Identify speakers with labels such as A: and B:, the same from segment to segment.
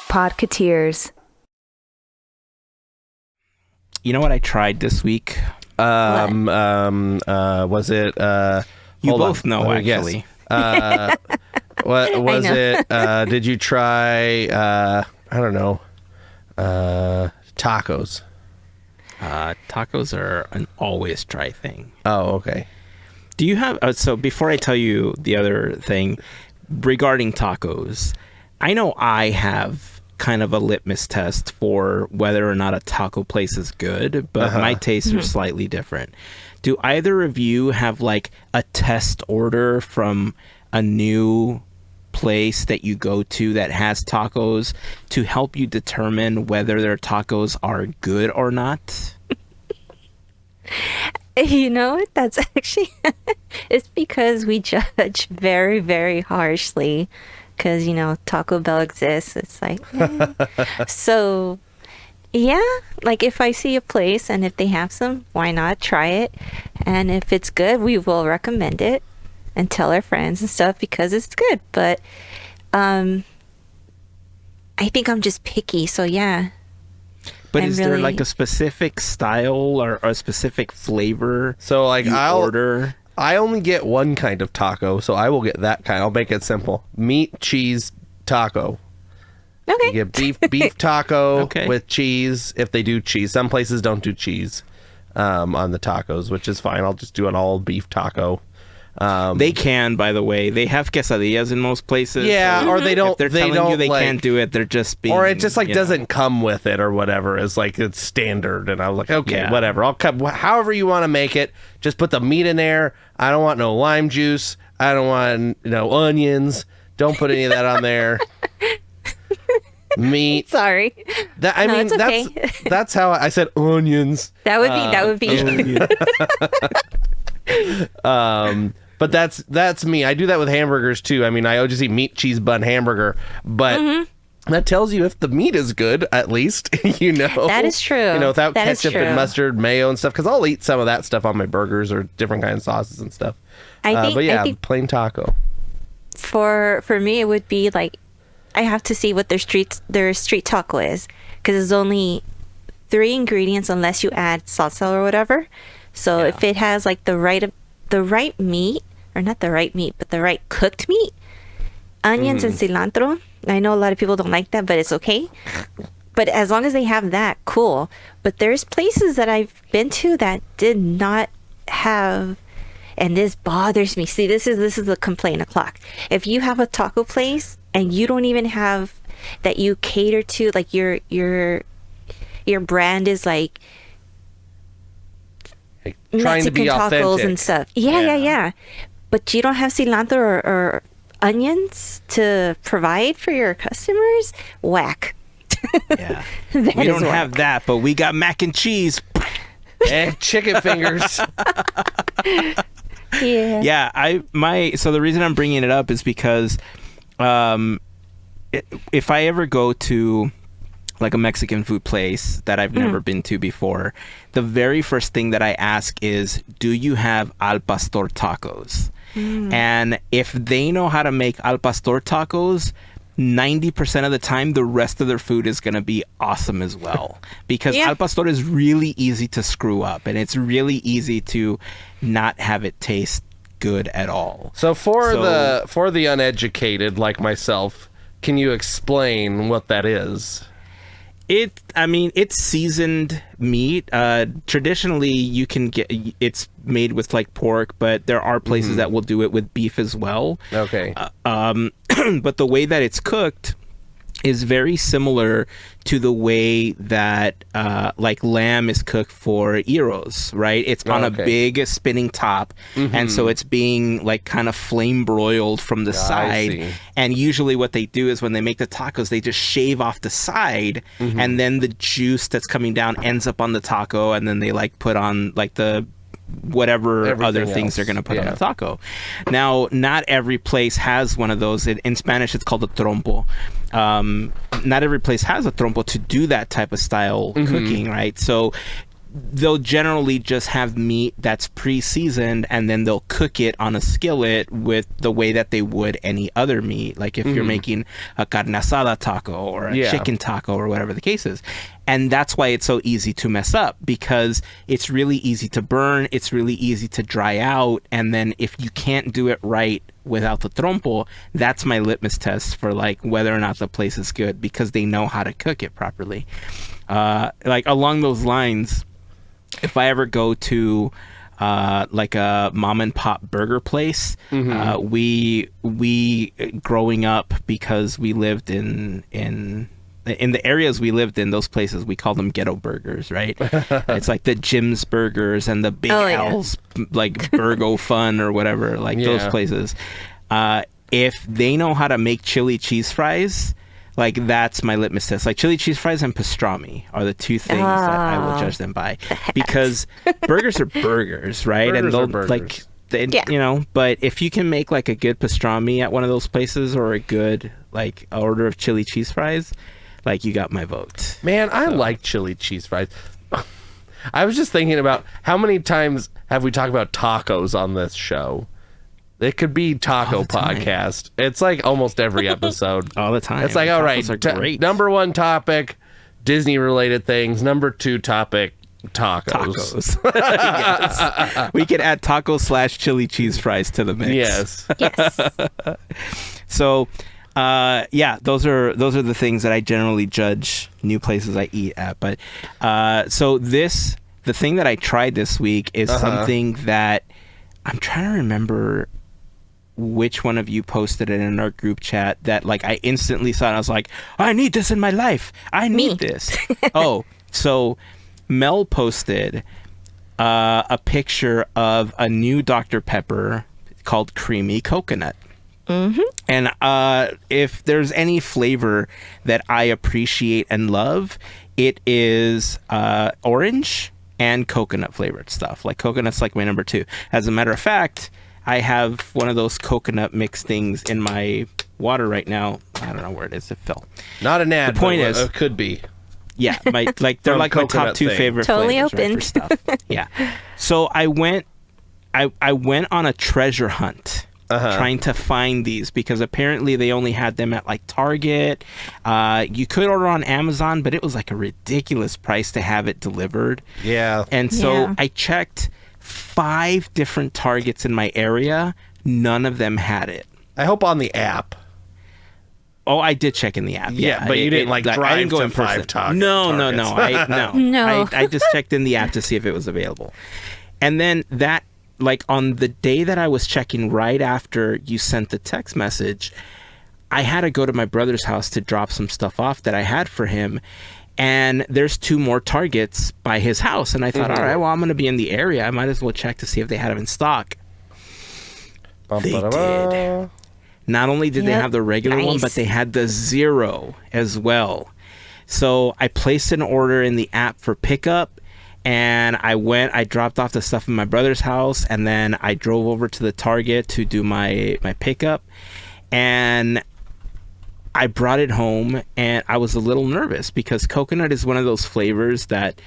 A: Podketeers.
B: You know what I tried this week?
C: Was it?
B: You both know, actually.
C: What was it? Did you try? I don't know. Tacos.
B: Tacos are an always try thing.
C: Oh, okay.
B: Do you have? So before I tell you the other thing regarding tacos, I know I have kind of a litmus test for whether or not a taco place is good, but my tastes are slightly different. Do either of you have like a test order from a new place that you go to that has tacos to help you determine whether their tacos are good or not?
A: You know, that's actually, it's because we judge very, very harshly. Because, you know, Taco Bell exists. It's like, So, yeah, like if I see a place and if they have some, why not try it? And if it's good, we will recommend it and tell our friends and stuff because it's good. But I think I'm just picky. So, yeah.
B: But is there like a specific style or a specific flavor?
C: So, like,
B: order?
C: I only get one kind of taco, so I will get that kind. I'll make it simple. Meat, cheese, taco.
A: Okay.
C: You get beef taco with cheese, if they do cheese. Some places don't do cheese on the tacos, which is fine. I'll just do an all beef taco.
B: They can, by the way. They have quesadillas in most places.
C: Yeah, or they don't.
B: If they're telling you they can't do it, they're just being...
C: Or it just like doesn't come with it or whatever. It's like it's standard. And I was like, okay, whatever. I'll cut however you want to make it. Just put the meat in there. I don't want no lime juice. I don't want no onions. Don't put any of that on there. Meat.
A: Sorry.
C: That's okay. That's how I said onions.
A: That would be.
C: But that's me. I do that with hamburgers too. I mean, I just eat meat, cheese, bun, hamburger. But that tells you if the meat is good, at least. You know.
A: That is true.
C: You know, without ketchup and mustard, mayo and stuff. Because I'll eat some of that stuff on my burgers or different kinds of sauces and stuff. I think plain taco.
A: For me, it would be like I have to see what their street taco is because there's only 3 ingredients unless you add salsa or whatever. So if it has like the right meat, or not the right meat, but the right cooked meat, onions and cilantro. I know a lot of people don't like that, but it's okay. But as long as they have that, cool. But there's places that I've been to that did not have, and this bothers me. See, this is the complaint o'clock. If you have a taco place and you don't even have that you cater to, like your brand is like
C: trying to be authentic
A: tacos and stuff. Yeah. But you don't have cilantro or onions to provide for your customers? Whack.
B: Yeah. We don't have that, but we got mac and cheese.
C: And chicken fingers.
A: Yeah.
B: So the reason I'm bringing it up is because if I ever go to like a Mexican food place that I've never been to before, the very first thing that I ask is, do you have al pastor tacos? And if they know how to make al pastor tacos, 90% of the time, the rest of their food is going to be awesome as well. Because al pastor is really easy to screw up, and it's really easy to not have it taste good at all.
C: So for the uneducated like myself, can you explain what that is?
B: It's seasoned meat. Traditionally, you can it's made with like pork, but there are places that will do it with beef as well.
C: Okay.
B: But the way that it's cooked is very similar to the way that like lamb is cooked for gyros, right? It's on a big spinning top, and so it's being like kind of flame broiled from the side. And usually what they do is when they make the tacos, they just shave off the side, and then the juice that's coming down ends up on the taco, and then they like put on like the whatever other things they're going to put on the taco. Now, not every place has one of those. In Spanish, it's called a trompo. Not every place has a trompo to do that type of style cooking, right? So they'll generally just have meat that's pre-seasoned, and then they'll cook it on a skillet with the way that they would any other meat. Like if you're making a carne asada taco or a chicken taco or whatever the case is. And that's why it's so easy to mess up, because it's really easy to burn. It's really easy to dry out. And then if you can't do it right without the trompo, that's my litmus test for like whether or not the place is good, because they know how to cook it properly. Like along those lines, if I ever go to like a mom and pop burger place, we growing up, because we lived in the areas we lived in, those places, we call them ghetto burgers, right? It's like the Jim's Burgers and the Big Al's, like Burgo Fun or whatever, like those places. If they know how to make chili cheese fries, like that's my litmus test. Like chili cheese fries and pastrami are the two things that I will judge them by, because burgers are burgers, right?
C: Burgers
B: and they'll
C: are burgers.
B: like, you know, but if you can make like a good pastrami at one of those places, or a good like order of chili cheese fries, like you got my vote.
C: Man, I like chili cheese fries. I was just thinking about how many times have we talked about tacos on this show? It could be taco podcast. It's like almost every episode.
B: All the time.
C: It's like, all right,
B: great.
C: number one topic, Disney related things. Number two topic, tacos.
B: Yes. We could add taco / chili cheese fries to the mix.
C: Yes.
B: So, those are the things that I generally judge new places I eat at. But so the thing that I tried this week is something that I'm trying to remember which one of you posted it in our group chat, that like I instantly saw it. I was like, I need this in my life. I need this. So Mel posted a picture of a new Dr. Pepper called Creamy Coconut. And if there's any flavor that I appreciate and love, it is orange and coconut flavored stuff. Like coconut's like my number 2. As a matter of fact, I have one of those coconut mix things in my water right now. I don't know where it is. It fell.
C: Not an ad.
B: The point is,
C: it could be.
B: Yeah, they're like my top 2 favorite
A: totally
B: flavors,
A: open
B: right, for stuff. Yeah. So I went on a treasure hunt. Trying to find these, because apparently they only had them at like Target. You could order on Amazon, but it was like a ridiculous price to have it delivered.
C: Yeah.
B: And so I checked 5 different Targets in my area. None of them had it.
C: I hope on the app.
B: Oh, I did check in the app.
C: Yeah, but you didn't drive
B: I didn't go
C: to
B: in
C: 5 Targets.
B: No.
A: No.
B: I just checked in the app to see if it was available. And then that, like on the day that I was checking right after you sent the text message, I had to go to my brother's house to drop some stuff off that I had for him. And there's 2 more Targets by his house. And I thought, all right, well, I'm going to be in the area. I might as well check to see if they had them in stock. They did. Not only did they have the regular one, but they had the 0 as well. So I placed an order in the app for pickup. And I dropped off the stuff in my brother's house, and then I drove over to the Target to do my pickup. And I brought it home, and I was a little nervous, because coconut is one of those flavors that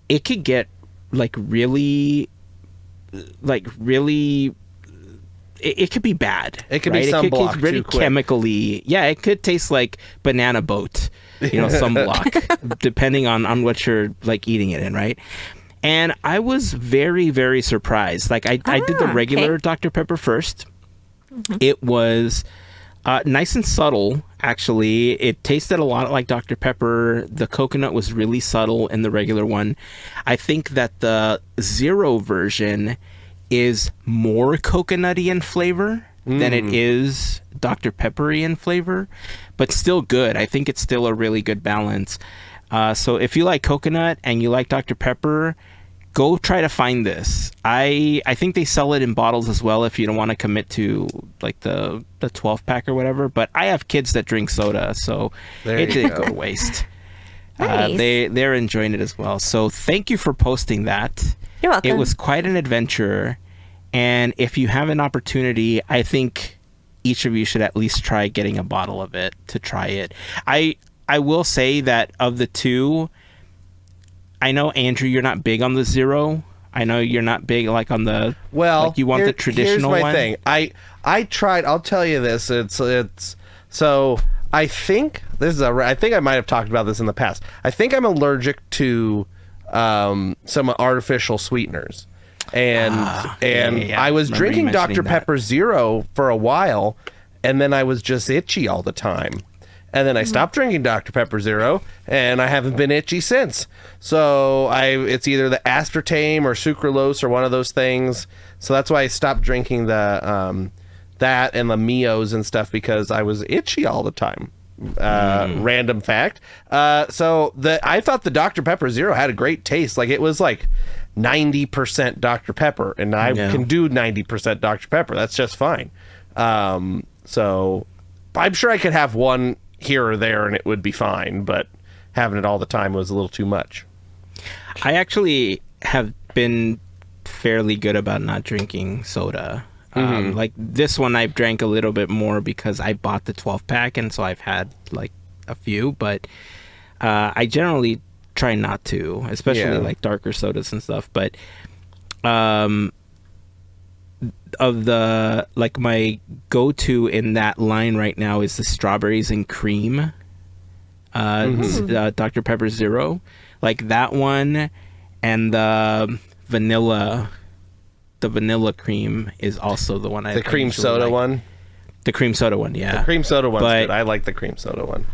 B: it could get really it could be bad.
C: It could be sunblock.
B: It could really chemically. Yeah, it could taste like banana boat, sunblock, depending on what you're like eating it in, right? And I was very, very surprised. Like I did the regular Dr. Pepper first. It was nice and subtle, actually. It tasted a lot like Dr. Pepper. The coconut was really subtle in the regular one. I think that the 0 version is more coconutty in flavor than it is Dr. Peppery in flavor, but still good. I think it's still a really good balance. So if you like coconut and you like Dr. Pepper, go try to find this. I think they sell it in bottles as well if you don't want to commit to like the 12 pack or whatever, but I have kids that drink soda, so it didn't go to waste.
A: Nice.
B: They're enjoying it as well. So thank you for posting that.
A: You're welcome.
B: It was quite an adventure, and if you have an opportunity, I think each of you should at least try getting a bottle of it to try it. I will say that of the 2, I know, Andrew, you're not big on the zero. I know you're not big like on the like you want the traditional
C: here's my
B: one.
C: thing. I tried. I'll tell you this. It's so I think this is I think I might have talked about this in the past. I think I'm allergic to some artificial sweeteners, and I was drinking Dr. Pepper Zero for a while, and then I was just itchy all the time. And then I stopped drinking Dr. Pepper Zero, and I haven't been itchy since. So it's either the aspartame or sucralose or one of those things. So that's why I stopped drinking the that and the Mios and stuff, because I was itchy all the time. Random fact. So I thought the Dr. Pepper Zero had a great taste. Like, it was like 90% Dr. Pepper, and I can do 90% Dr. Pepper. That's just fine. So I'm sure I could have one here or there and it would be fine, but having it all the time was a little too much.
B: I actually have been fairly good about not drinking soda. Like this one, I've drank a little bit more because I bought the 12-pack, and so I've had like a few, but I generally try not to, especially like darker sodas and stuff. But of the like my go-to in that line right now is the strawberries and cream Dr. Pepper Zero, like that one, and the vanilla cream is also the one
C: the cream soda one.
B: The cream soda one, yeah.
C: The cream soda one's good. I like the cream soda one.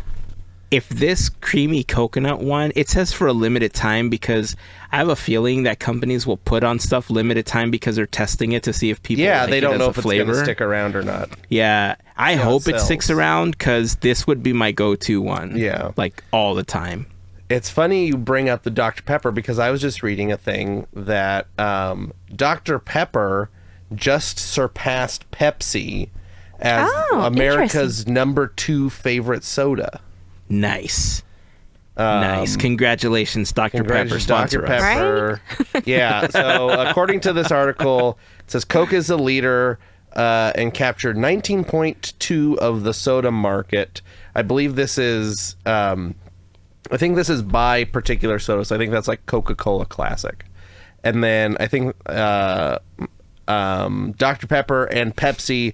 B: If this creamy coconut one, it says for a limited time, because I have a feeling that companies will put on stuff limited time because they're testing it to see if people like
C: they don't know if it's
B: flavor.
C: going to stick around or not.
B: Yeah, I hope it sticks around, because this would be my go-to one.
C: Yeah,
B: like all the time.
C: It's funny you bring up the Dr. Pepper, because I was just reading a thing that Dr. Pepper just surpassed Pepsi as America's number 2 favorite soda.
B: Nice. Nice. Congratulations, Dr. Pepper. Sponsor
C: Dr. Pepper. Right? Yeah. So according to this article, it says Coke is the leader and captured 19.2 of the soda market. I believe this is I think this is by particular soda. So I think that's like Coca-Cola Classic. And then I think Dr. Pepper and Pepsi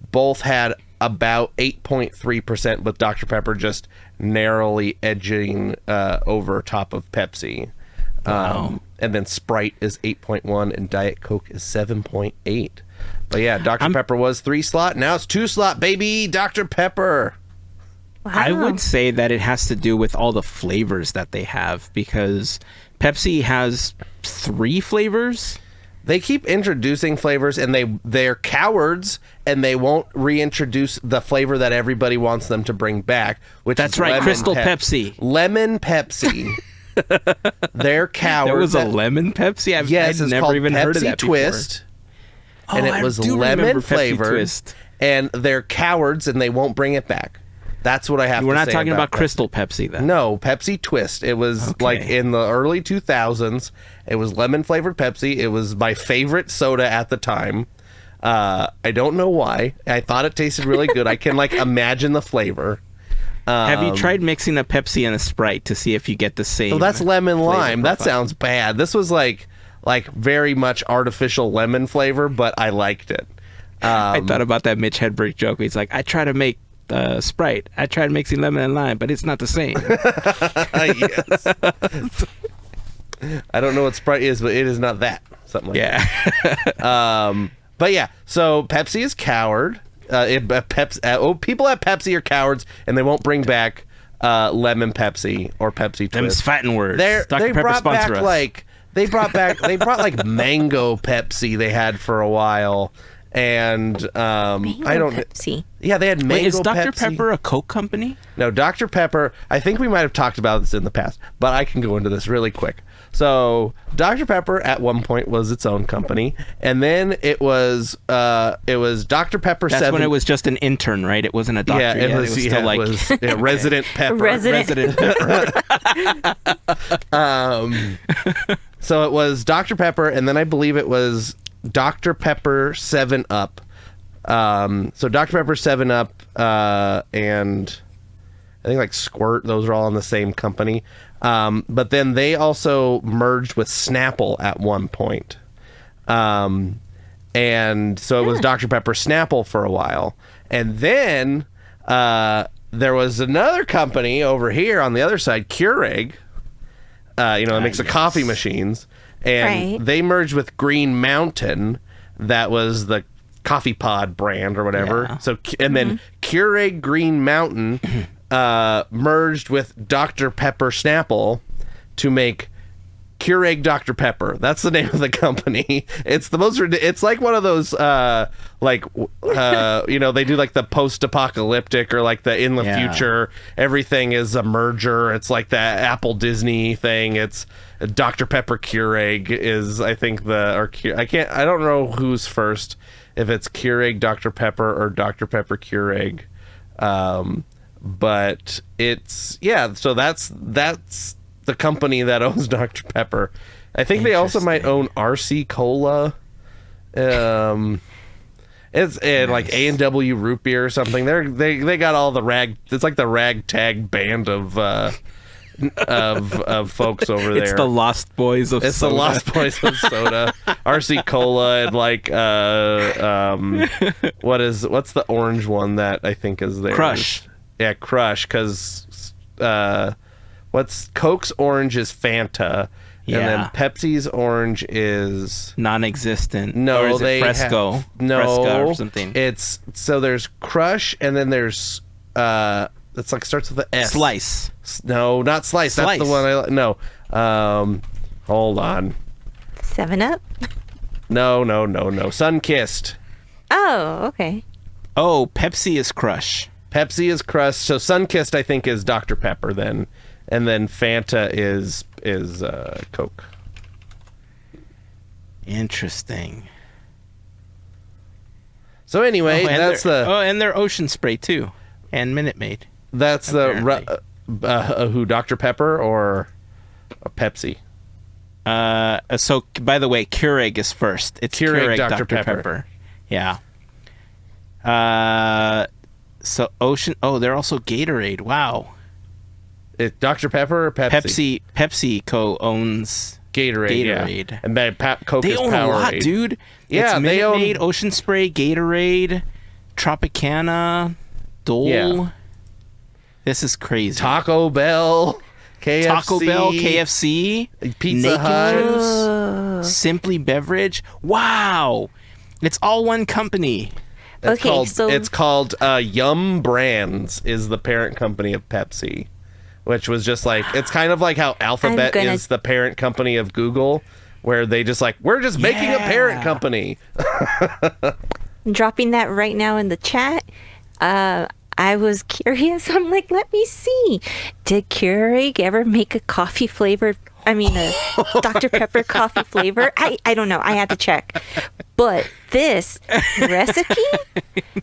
C: both had about 8.3%, with Dr. Pepper just narrowly edging over top of Pepsi.
B: Wow.
C: And then Sprite is 8.1 and Diet Coke is 7.8. But yeah, Dr. Pepper was 3 slot. Now it's 2 slot, baby. Dr. Pepper.
A: Wow.
B: I would say that it has to do with all the flavors that they have, because Pepsi has 3 flavors.
C: They keep introducing flavors, and they're cowards, and they won't reintroduce the flavor that everybody wants them to bring back, which
B: That's
C: is
B: right, Crystal Pepsi.
C: Lemon Pepsi. They're cowards.
B: There was a lemon Pepsi? I'd never even heard of that
C: Twist,
B: before.
C: And it was lemon flavored, and they're cowards, and they won't bring it back. That's what I have to say.
B: We're not talking about
C: Pepsi.
B: Crystal Pepsi, then.
C: No, Pepsi Twist. It was like in the early 2000s. It was lemon flavored Pepsi. It was my favorite soda at the time. I don't know why. I thought it tasted really good. I can like imagine the flavor.
B: Have you tried mixing a Pepsi and a Sprite to see if you get the same?
C: Oh, that's lemon lime. That sounds bad. This was like very much artificial lemon flavor, but I liked it.
B: I thought about that Mitch Hedberg joke. He's like, I try to make Sprite. I tried mixing lemon and lime, but it's not the same.
C: Yes. I don't know what Sprite is, but it is not that. Something like that. But yeah, so Pepsi is coward. People at Pepsi are cowards, and they won't bring back lemon Pepsi or Pepsi Twist.
B: Them's fighting words.
C: They brought back like mango Pepsi. They had for a while. And
A: mango
C: I don't.
A: Pepsi.
C: Yeah, they had mango.
B: Wait, is Dr.
C: Pepsi.
B: Pepper a Coke company?
C: No, Dr. Pepper. I think we might have talked about this in the past, but I can go into this really quick. So, Dr. Pepper at one point was its own company, and then it was Dr. Pepper.
B: That's when it was just an intern, right? It wasn't a doctor.
C: Yeah,
B: it was still like
C: Resident Pepper.
A: Resident
B: Pepper.
C: So it was Dr. Pepper, and then I believe it was Dr. Pepper 7-Up. So Dr. Pepper 7-Up and I think like Squirt, those are all in the same company. But then they also merged with Snapple at one point. And so it was Dr. Pepper Snapple for a while. And then there was another company over here on the other side, Keurig, that makes the coffee machines. And they merged with Green Mountain. That was the coffee pod brand or whatever. Yeah. So, and then Keurig Green Mountain merged with Dr. Pepper Snapple to make Keurig Dr. Pepper. That's the name of the company. It's the most. It's like one of those, they do like the post-apocalyptic or like the in the future. Everything is a merger. It's like that Apple Disney thing. It's Dr. Pepper Keurig is, I think I don't know who's first, if it's Keurig Dr. Pepper or Dr. Pepper Keurig, but it's So that's the company that owns Dr. Pepper. I think they also might own RC Cola. It's like A&W Root Beer or something. They got all the it's like the ragtag band of folks over there.
B: It's the Lost Boys of soda.
C: It's the Lost Boys of soda. RC Cola and like what's the orange one that I think is there?
B: Crush.
C: Yeah, Crush, because what's Coke's orange is Fanta, and then Pepsi's orange is
B: non-existent.
C: No,
B: or is it Fresco. Fresca or something.
C: It's there's Crush, and then there's it's like starts with the S.
B: Slice.
C: No, not Slice. That's the one no. Hold on.
A: 7-Up?
C: No. Sunkissed.
A: Oh, okay.
B: Oh, Pepsi is Crush.
C: Pepsi is Crush. So Sunkissed, I think, is Dr. Pepper then. And then Fanta is Coke.
B: Interesting.
C: So anyway,
B: and they're Ocean Spray too, and Minute Maid.
C: That's who, Dr. Pepper or Pepsi?
B: So by the way, Keurig is first. It's Keurig Dr. Pepper. Yeah. So Ocean. Oh, they're also Gatorade. Wow.
C: It's Dr. Pepper or Pepsi?
B: PepsiCo owns Gatorade.
C: Yeah. And Coke
B: they
C: is
B: own
C: Powerade.
B: A lot, dude.
C: Yeah,
B: it's
C: they own
B: Minute Maid, Ocean Spray, Gatorade, Tropicana, Dole.
C: Yeah.
B: This is crazy.
C: Taco Bell,
B: KFC,
C: Pizza
B: Hut, Simply Beverage. Wow, it's all one company.
C: It's called Yum Brands is the parent company of Pepsi, which was just like, it's kind of like how Alphabet is the parent company of Google, where they just like, we're just making a parent company.
A: Dropping that right now in the chat. I was curious. I'm like, let me see. Did Keurig ever make a coffee flavored? I mean, a Dr. Pepper coffee flavor? I don't know. I had to check. But this recipe,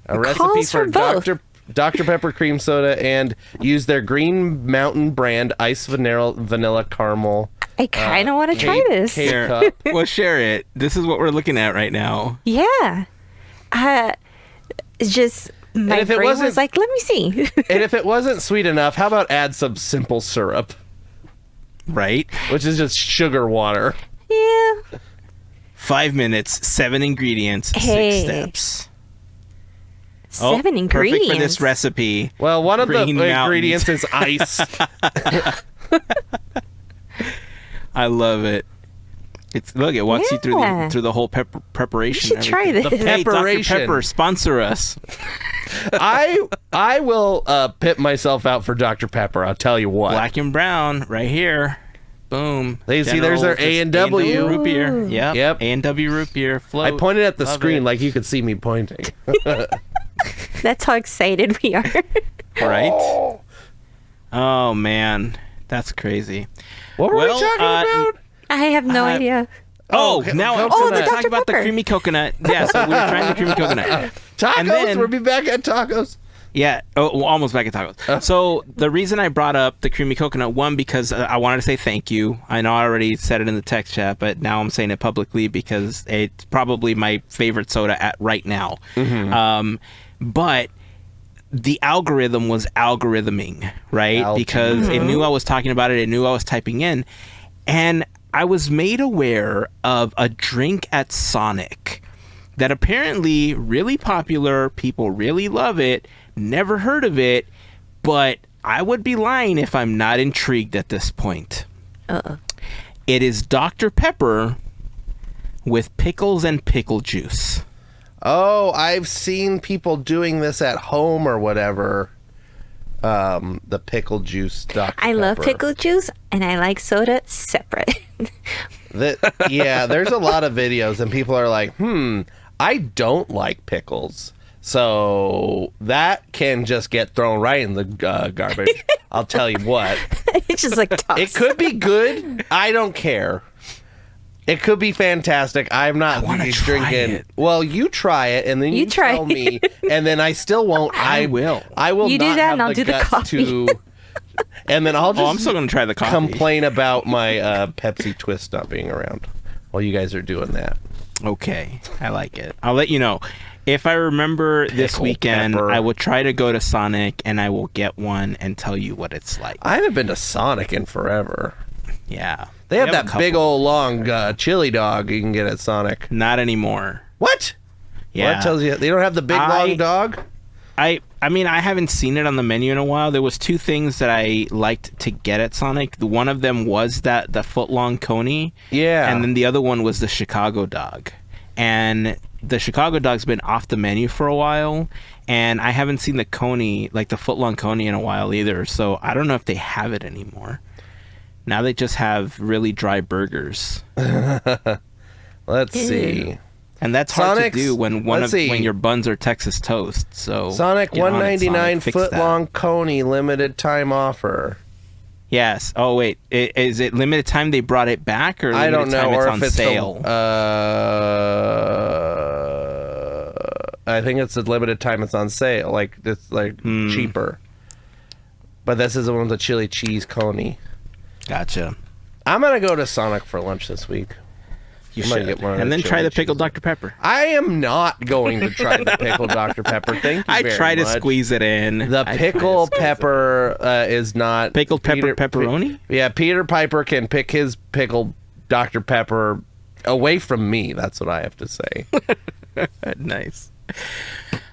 C: a recipe for Dr. Pepper cream soda, and use their Green Mountain brand iced vanilla caramel.
A: I kind of want to try this.
C: Cup.
B: Well, share it. This is what we're looking at right now.
A: Yeah. It's just my brain was like, let me see.
C: And if it wasn't sweet enough, how about add some simple syrup?
B: Right?
C: Which is just sugar water.
A: Yeah.
B: 5 minutes, 7 ingredients, 6 steps.
A: 7 ingredients.
B: Perfect for this recipe.
C: Well, one of the ingredients is ice.
B: I love it. It walks you through the whole preparation.
A: You should try this.
C: The preparation.
B: Hey, Dr. Pepper, sponsor us.
C: I will pit myself out for Dr. Pepper. I'll tell you what.
B: Black and brown, right here. Boom.
C: There's their A&W
B: root beer.
C: Yep.
B: A&W root beer. Float.
C: I pointed at the screen like you could see me pointing.
A: That's how excited we are.
B: Right? Oh man, that's crazy.
C: What were we talking about?
A: I have no idea.
B: Now
A: the
B: talk about the creamy coconut. Yeah, so we were trying the creamy coconut.
C: Tacos. We'll be back at tacos.
B: Yeah, almost back at tacos. So the reason I brought up the creamy coconut, one, because I wanted to say thank you. I know I already said it in the text chat, but now I'm saying it publicly because it's probably my favorite soda right now. Mm-hmm. But the algorithm was algorithming, right? Because it knew I was talking about it. It knew I was typing in. And I was made aware of a drink at Sonic that apparently really popular. People really love it. Never heard of it. But I would be lying if I'm not intrigued at this point. It is Dr. Pepper with pickles and pickle juice.
C: Oh, I've seen people doing this at home or whatever. The pickle juice, Dr.
A: I love pickle juice, and I like soda separate.
C: Yeah, there's a lot of videos, and people are like, I don't like pickles. So that can just get thrown right in the garbage. I'll tell you what.
A: It's just like toss.
C: It could be good. I don't care. It could be fantastic. I'm not drinking.
B: It.
C: Well, you try it, and then you tell me, and then I still won't.
B: I will.
C: I will
A: You
C: not
A: do that,
C: have
A: and I'll
C: the
A: do the
C: guts
A: coffee.
C: to. And then I'll just.
B: I'm still going to try the coffee.
C: Complain about my Pepsi Twist not being around while you guys are doing that.
B: Okay, I like it. I'll let you know. If I remember this
C: Pickle
B: weekend,
C: pepper.
B: I will try to go to Sonic, and I will get one and tell you what it's like.
C: I haven't been to Sonic in forever.
B: Yeah.
C: They have
B: a
C: that
B: couple.
C: big old long chili dog you can get at Sonic.
B: Not anymore.
C: What?
B: Yeah.
C: Well, that tells you they don't have the big long dog?
B: I mean, I haven't seen it on the menu in a while. There was two things that I liked to get at Sonic. One of them was the foot-long coney.
C: Yeah.
B: And then the other one was the Chicago dog. And the Chicago dog's been off the menu for a while, and I haven't seen the coney, like the foot-long coney, in a while either. So I don't know if they have it anymore. Now they just have really dry burgers.
C: Let's see.
B: And that's hard
C: Sonic's-
B: to do when
C: let's see.
B: when your buns are Texas toast. So
C: Sonic
B: get on it,
C: $1.99
B: Sonic. Fix that.
C: foot-long coney limited time offer.
B: Yes. Oh wait, is it limited time? They brought it back, or
C: I don't
B: limited time
C: know, or
B: it's
C: if
B: on
C: it's
B: sale?
C: I think it's a limited time. It's on sale. Like it's like cheaper. But this is the one with the chili cheese coney.
B: Gotcha.
C: I'm gonna go to Sonic for lunch this week.
B: You
C: I might
B: should,
C: get one of
B: and
C: the
B: then try
C: chili
B: the pickled
C: cheese.
B: Dr Pepper.
C: I am not going to try the pickled Dr. Pepper. Thank you
B: I
C: very
B: try to
C: much.
B: squeeze it in.
C: The
B: I
C: pickle
B: try to-
C: pepper is not
B: Pickled pepper pepperoni?
C: Yeah, Peter Piper can pick his pickled Dr. Pepper away from me. That's what I have to say.
B: Nice.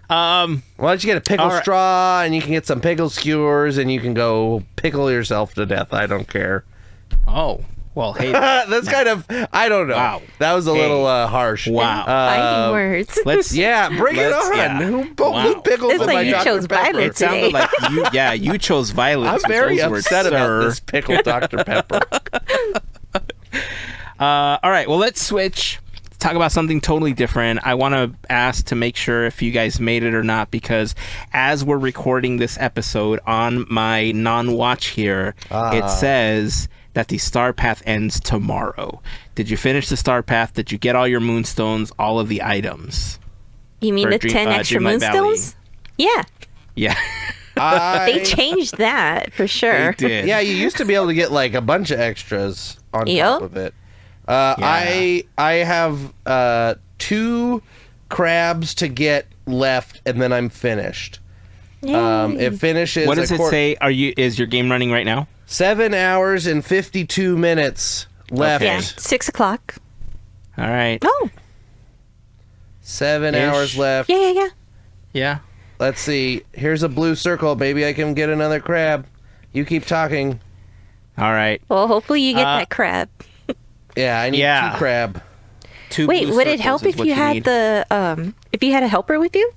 C: Why don't you get a pickle
B: All right.
C: straw and you can get some pickle skewers and you can go pickle yourself to death. I don't care.
B: Oh well, hey.
C: That's kind of, I don't know.
B: Wow.
C: That was a little harsh.
B: Wow.
A: Fighting words.
B: Let's.
C: Yeah, bring it on.
B: Yeah.
C: Who
B: Wow.
C: pickles
A: It's
C: with
A: like
C: my
A: you
C: Dr.
A: chose
C: Pepper?
A: violet
B: It sounded
A: today.
B: like you. Yeah, you chose violets.
C: I'm very
B: with those
C: upset
B: words,
C: about
B: sir.
C: this pickled Dr. Pepper.
B: All right, well, let's switch. Talk about something totally different. I want to ask to make sure if you guys made it or not, because as we're recording this episode on my non-watch here, it says that the star path ends tomorrow. Did you finish the star path? Did you get all your moonstones, all of the items?
A: You mean
B: For
A: the
B: Dream-
A: 10 extra
B: Dreamlight Valley.
A: moonstones? Yeah.
B: Yeah,
A: They changed that for sure.
B: they did.
C: Yeah, you used to be able to get like a bunch of extras on
A: Yep.
C: top of it. I have 2 crabs to get left, and then I'm finished. It finishes.
B: What does it say? Is your game running right now?
C: 7 hours and 52 minutes left.
B: Okay.
A: Yeah. 6 o'clock.
B: All right.
A: Oh.
C: 7
B: Ish.
C: hours left.
A: Yeah.
B: Yeah.
C: Let's see. Here's a blue circle. Maybe I can get another crab. You keep talking.
B: All right.
A: Well, hopefully you get that crab.
C: Yeah, I need 2 crab.
B: 2
A: Wait,
B: blue
A: would it
B: circles
A: help
B: is
A: if
B: what
A: you had
B: need.
A: if you had a helper with you?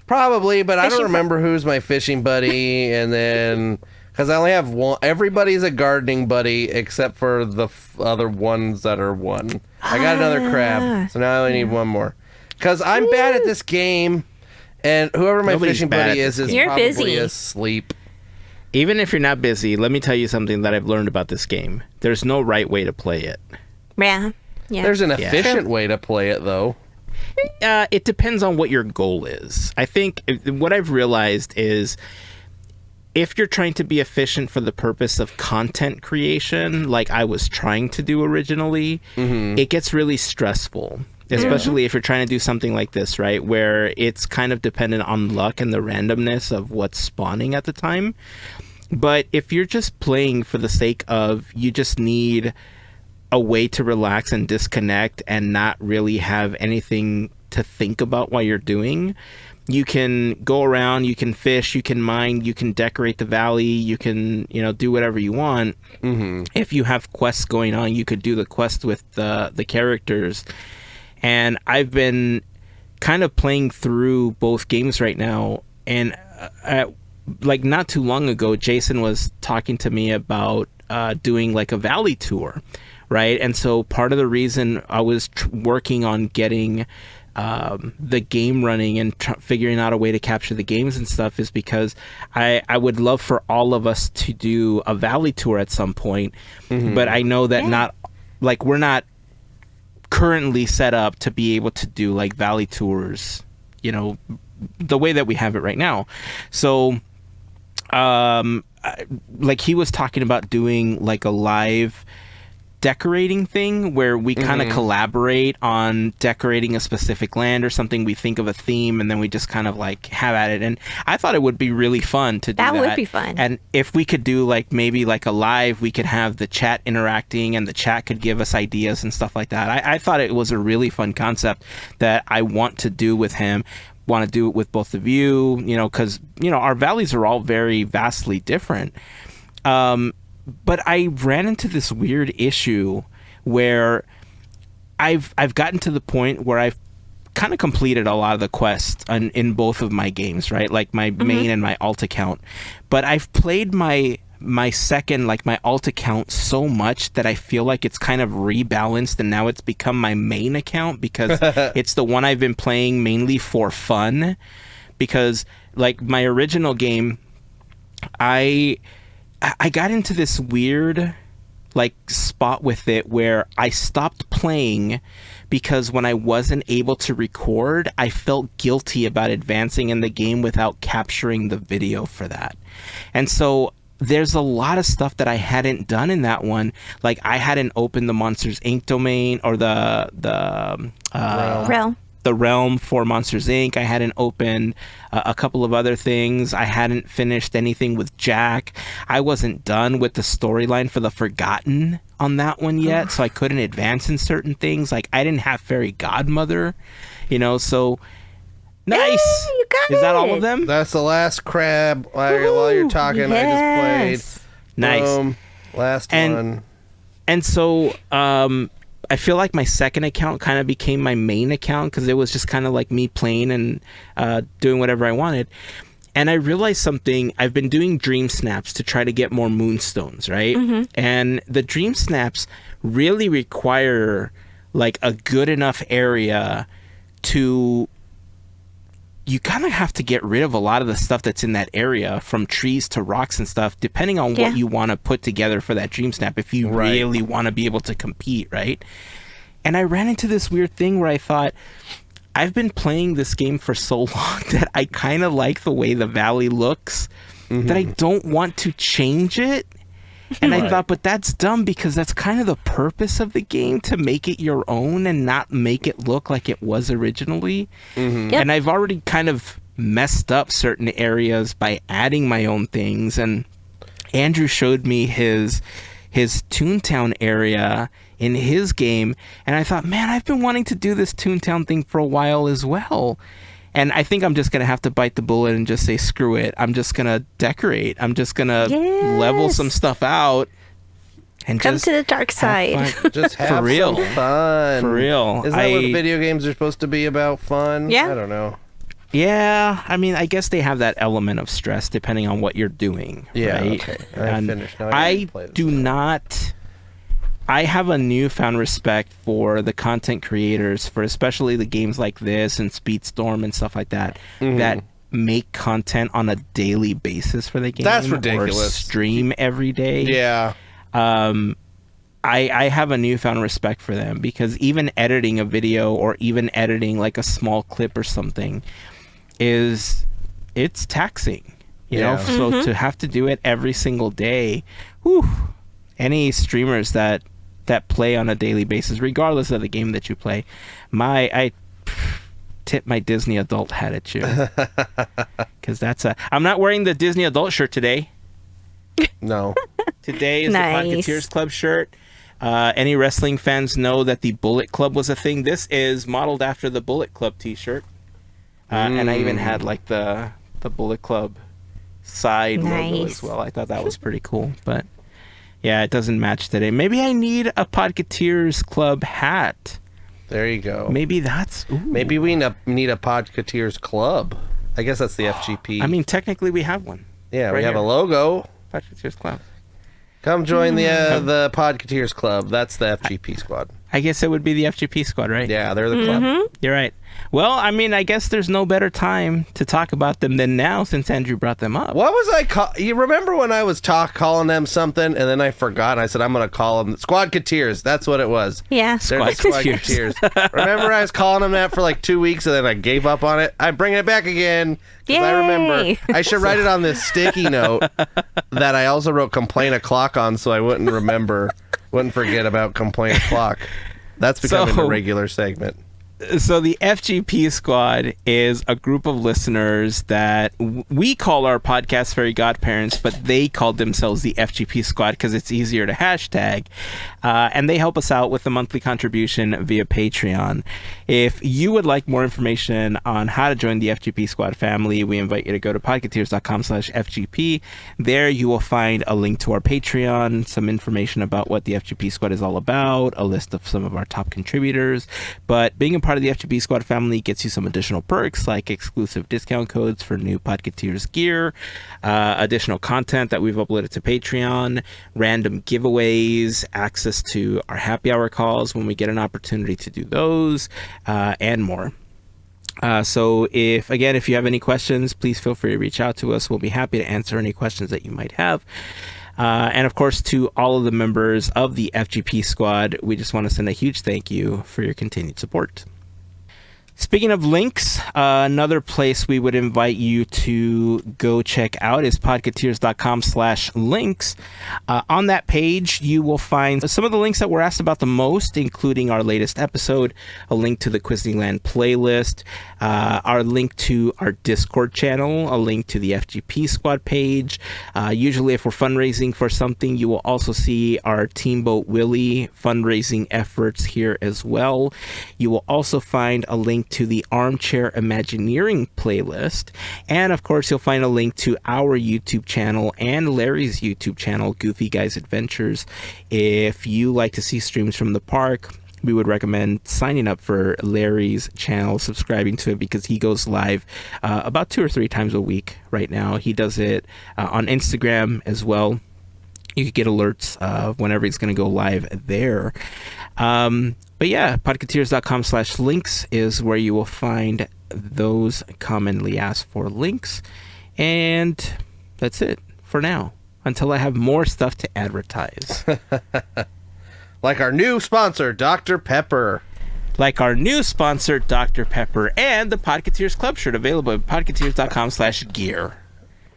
C: Probably, but I don't
A: Fishing
C: remember who's my fishing buddy, and then because I only have one. Everybody's a gardening buddy except for the other ones that are one. I got another crab, so now I only need one more. Because I'm bad at this game, and whoever my
B: Nobody's
C: fishing
B: bad
C: buddy
B: at
C: is
B: this
C: is
A: You're
C: probably
A: busy.
C: asleep.
B: Even if you're not busy, let me tell you something that I've learned about this game. There's no right way to play it.
A: Yeah.
C: There's an efficient way to play it, though.
B: It depends on what your goal is. I think what I've realized is if you're trying to be efficient for the purpose of content creation, like I was trying to do originally, it gets really stressful. especially if you're trying to do something like this, right, where it's kind of dependent on luck and the randomness of what's spawning at the time. But if you're just playing for the sake of, you just need a way to relax and disconnect and not really have anything to think about while you're doing, you can go around, you can fish, you can mine, you can decorate the valley, you can, do whatever you want. If you have quests going on, you could do the quest with the characters. And I've been kind of playing through both games right now, and like not too long ago, Jason was talking to me about doing like a valley tour, right? And so part of the reason I was working on getting the game running and figuring out a way to capture the games and stuff is because I would love for all of us to do a valley tour at some point. But I know that we're not currently set up to be able to do like valley tours, the way that we have it right now. So like he was talking about doing like a live decorating thing where we kind of collaborate on decorating a specific land or something. We think of a theme and then we just kind of like have at it. And I thought it would be really fun to do that.
A: That would be fun.
B: And if we could do like maybe like a live, we could have the chat interacting and the chat could give us ideas and stuff like that. I thought it was a really fun concept that I want to do with him. Want to do it with both of you, because our valleys are all very vastly different. But I ran into this weird issue where I've gotten to the point where I've kind of completed a lot of the quests in both of my games, right? Like my main and my alt account. But I've played my second, like my alt account so much that I feel like it's kind of rebalanced and now it's become my main account because it's the one I've been playing mainly for fun. Because like my original game, I got into this weird like spot with it where I stopped playing because when I wasn't able to record, I felt guilty about advancing in the game without capturing the video for that. And so there's a lot of stuff that I hadn't done in that one. Like I hadn't opened the Monsters Inc. domain or the realm for Monsters Inc. I hadn't opened a couple of other things. I hadn't finished anything with Jack. I wasn't done with the storyline for the Forgotten on that one yet, so I couldn't advance in certain things. Like I didn't have Fairy Godmother, so nice.
A: Hey, you got
B: Is that all of them?
C: That's the last crab. While you're talking, I just played.
B: Nice.
C: Boom. Last one.
B: And so I feel like my second account kind of became my main account because it was just kind of like me playing and doing whatever I wanted. And I realized something. I've been doing dream snaps to try to get more moonstones, right? And the dream snaps really require like a good enough area to... You kind of have to get rid of a lot of the stuff that's in that area, from trees to rocks and stuff, depending on what you want to put together for that dream snap, if you really want to be able to compete, right? And I ran into this weird thing where I thought, I've been playing this game for so long that I kind of like the way the valley looks, that I don't want to change it. And I thought, but that's dumb because that's kind of the purpose of the game, to make it your own and not make it look like it was originally. And I've already kind of messed up certain areas by adding my own things. And Andrew showed me his Toontown area in his game. And I thought, man, I've been wanting to do this Toontown thing for a while as well. And I think I'm just going to have to bite the bullet and just say, screw it. I'm just going to decorate. I'm just going to level some stuff out. And
A: come
B: just
A: to the dark side.
C: Just have
B: For real.
C: some fun.
B: For real.
C: Is that what video games are supposed to be about? Fun?
A: Yeah.
C: I don't know.
B: Yeah. I mean, I guess they have that element of stress depending on what you're doing.
C: Yeah,
B: right?
C: okay.
B: And
C: finished. Now
B: I
C: play this
B: do
C: now.
B: not... I have a newfound respect for the content creators, for especially the games like this and Speedstorm and stuff like that, that make content on a daily basis for the game.
C: That's ridiculous.
B: Or stream every day.
C: Yeah.
B: I have a newfound respect for them, because even editing a video or even editing like a small clip or something it's taxing, you know? So to have to do it every single day, whew, any streamers that that play on a daily basis, regardless of the game that you play. I tip my Disney adult hat at you, because I'm not wearing the Disney adult shirt today.
C: No.
B: Today is
A: Nice.
B: the Podketeers Club shirt. Any wrestling fans know that the Bullet Club was a thing. This is modeled after the Bullet Club t-shirt. And I even had like the Bullet Club side logo as well. I thought that was pretty cool. But yeah, it doesn't match today. Maybe I need a Podketeers Club hat.
C: There you go.
B: Maybe that's... Ooh.
C: Maybe we need a Podketeers Club. I guess that's the FGP.
B: I mean, technically we have one.
C: Yeah,
B: right
C: we have
B: here.
C: a logo.
B: Podketeers Club.
C: Come join the Podketeers Club. That's the FGP Squad.
B: I guess it would be the FGP Squad, right?
C: Yeah, they're the club.
B: You're right. Well, I mean, I guess there's no better time to talk about them than now, since Andrew brought them up.
C: What was I you remember when I was calling them something, and then I forgot, and I said I'm going to call them Squadketeers. That's what it was.
A: Yeah.
C: They're the Squadketeers. Remember I was calling them that for like 2 weeks, and then I gave up on it? I'm bringing it back again. Because I remember, I should write it on this sticky note that I also wrote Complain O'Clock on, so I wouldn't forget about Complain O'Clock. That's becoming a regular segment.
B: So the FGP Squad is a group of listeners that we call our podcast Fairy Godparents, but they called themselves the FGP Squad because it's easier to hashtag. And they help us out with a monthly contribution via Patreon. If you would like more information on how to join the FGP Squad family, we invite you to go to podketeers.com/FGP. There you will find a link to our Patreon, some information about what the FGP Squad is all about, a list of some of our top contributors. But being a part of the FGP Squad family gets you some additional perks like exclusive discount codes for new Podketeers gear, additional content that we've uploaded to Patreon, random giveaways, access to our happy hour calls when we get an opportunity to do those, and more. So if you have any questions, please feel free to reach out to us. We'll be happy to answer any questions that you might have. And of course, to all of the members of the FGP Squad, we just want to send a huge thank you for your continued support. Speaking of links, another place we would invite you to go check out is podketeers.com/links. On that page, you will find some of the links that were asked about the most, including our latest episode, a link to the Quizneyland playlist, our link to our Discord channel, a link to the FGP Squad page. Usually, if we're fundraising for something, you will also see our Teamboat Willie fundraising efforts here as well. You will also find a link to the Armchair Imagineering playlist, and of course you'll find a link to our YouTube channel and Larry's YouTube channel, Goofy Guys Adventures. If you like to see streams from the park, we would recommend signing up for Larry's channel, subscribing to it, because he goes live about 2 or 3 times a week right now. He does it on Instagram as well. You could get alerts whenever he's going to go live there. But yeah, podketeers.com/links is where you will find those commonly asked for links. And that's it for now, until I have more stuff to advertise.
C: Like our new sponsor, Dr. Pepper.
B: And the Podketeers Club shirt available at podketeers.com/gear.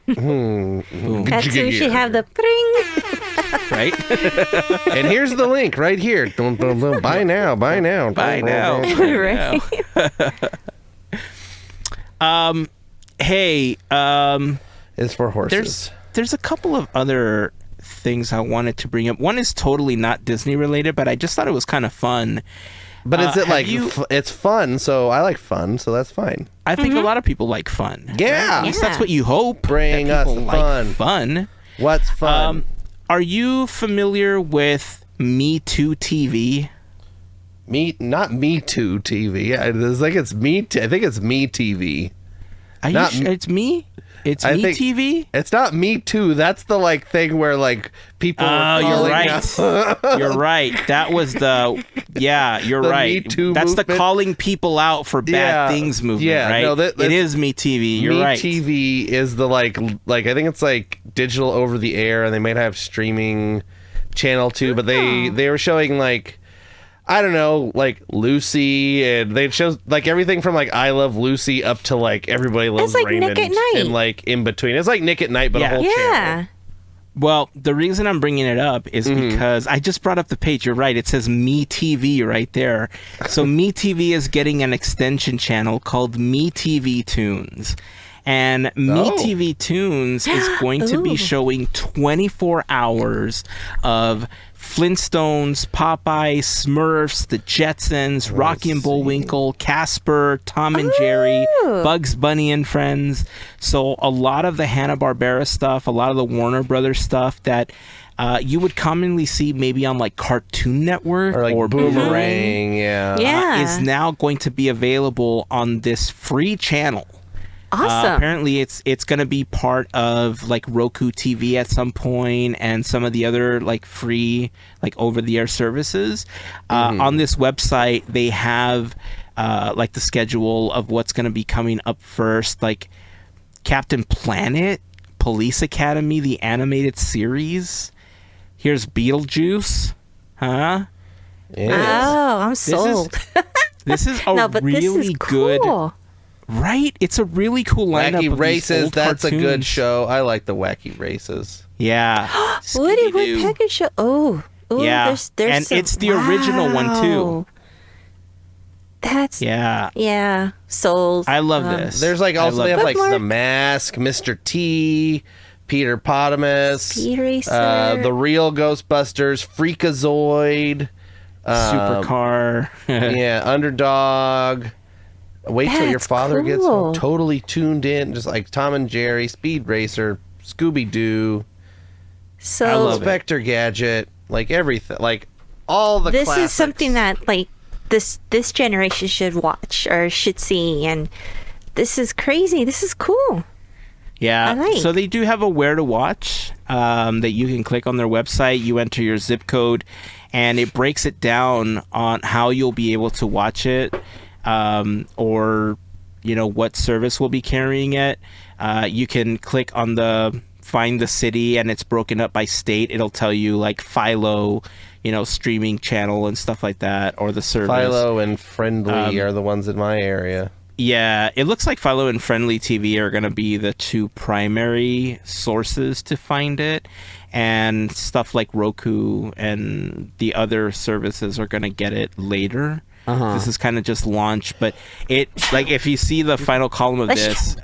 A: That's who should have the pring.
B: Right?
C: And here's the link right here. Buy now.
B: Buy now.
A: Right.
B: Hey,
C: it's for horses.
B: There's a couple of other things I wanted to bring up. One is totally not Disney related, but I just thought it was kind of fun.
C: But is it like it's fun? So I like fun, so that's fine.
B: I think a lot of people like fun.
C: Yeah,
B: at least that's what you hope.
C: Bring
B: that
C: us
B: people
C: fun.
B: Like fun.
C: What's fun?
B: Are you familiar with Me Too TV?
C: Not Me Too TV. It's like it's Me. I think it's Me TV.
B: Are you sure it's me? It's Me TV?
C: It's not Me Too. That's the like thing where like people.
B: Oh, you're right. You're right. That was the. Yeah, you're right.
C: Me Too
B: That's
C: movement.
B: the calling people out for bad things movement.
C: Yeah,
B: right.
C: No,
B: it is Me TV. You're right.
C: Me TV is the like I think it's like digital over the air, and they might have streaming channel too. But they were showing like. I don't know, like Lucy, and they show like everything from like I Love Lucy up to like Everybody Loves
A: like
C: Raymond,
A: Nick at Night.
C: and like in between. It's like Nick at Night, but a whole channel.
B: Well, the reason I'm bringing it up is because I just brought up the page. You're right. It says Me TV right there. So Me TV is getting an extension channel called Me TV Tunes. And Me TV Tunes is going to be showing 24 hours of Flintstones, Popeye, Smurfs, the Jetsons, Rocky and Bullwinkle, Casper, Tom and Jerry, Bugs Bunny and Friends. So a lot of the Hanna-Barbera stuff, a lot of the Warner Brothers stuff that you would commonly see maybe on like Cartoon Network or
C: Boomerang,
B: is now going to be available on this free channel.
A: Awesome.
B: Apparently, it's going to be part of like Roku TV at some point, and some of the other like free like over-the-air services. On this website, they have like the schedule of what's going to be coming up first, like Captain Planet, Police Academy, the animated series. Here's Beetlejuice, huh?
C: Yeah.
A: Oh, I'm sold.
B: This is a really good. Right? It's a really cool lineup.
C: Wacky
B: of
C: Races,
B: these old
C: that's
B: cartoons.
C: a good show. I like the Wacky Races.
B: Yeah.
A: Woody Woodpecker show. Oh,
B: yeah.
A: There's
B: and
A: some,
B: it's the original one too.
A: That's sold.
B: I love this.
C: There's like also they have like
A: Bookmark.
C: The Mask, Mr. T, Peter Potamus,
A: Speed Racer.
C: The Real Ghostbusters, Freakazoid,
B: Supercar.
C: yeah, Underdog. Wait till your
A: That's
C: father gets
A: cool.
C: totally tuned in, just like Tom and Jerry, Speed Racer, Scooby Doo,
A: So
B: I love it.
C: Inspector Gadget, like everything, like all the.
A: this
C: classics.
A: is something that like this generation should watch or should see, and this is crazy. This is cool.
B: Yeah.
A: I like.
B: So they do have a where to watch that you can click on their website. You enter your zip code, and it breaks it down on how you'll be able to watch it. Or what service will be carrying it. You can click on the find the city, and it's broken up by state. It'll tell you like Philo, streaming channel and stuff like that, or the service.
C: Philo and Friendly are the ones in my area.
B: Yeah, it looks like Philo and Friendly TV are going to be the two primary sources to find it, and stuff like Roku and the other services are going to get it later. This is kind of just launch, but it like if you see the final column of this,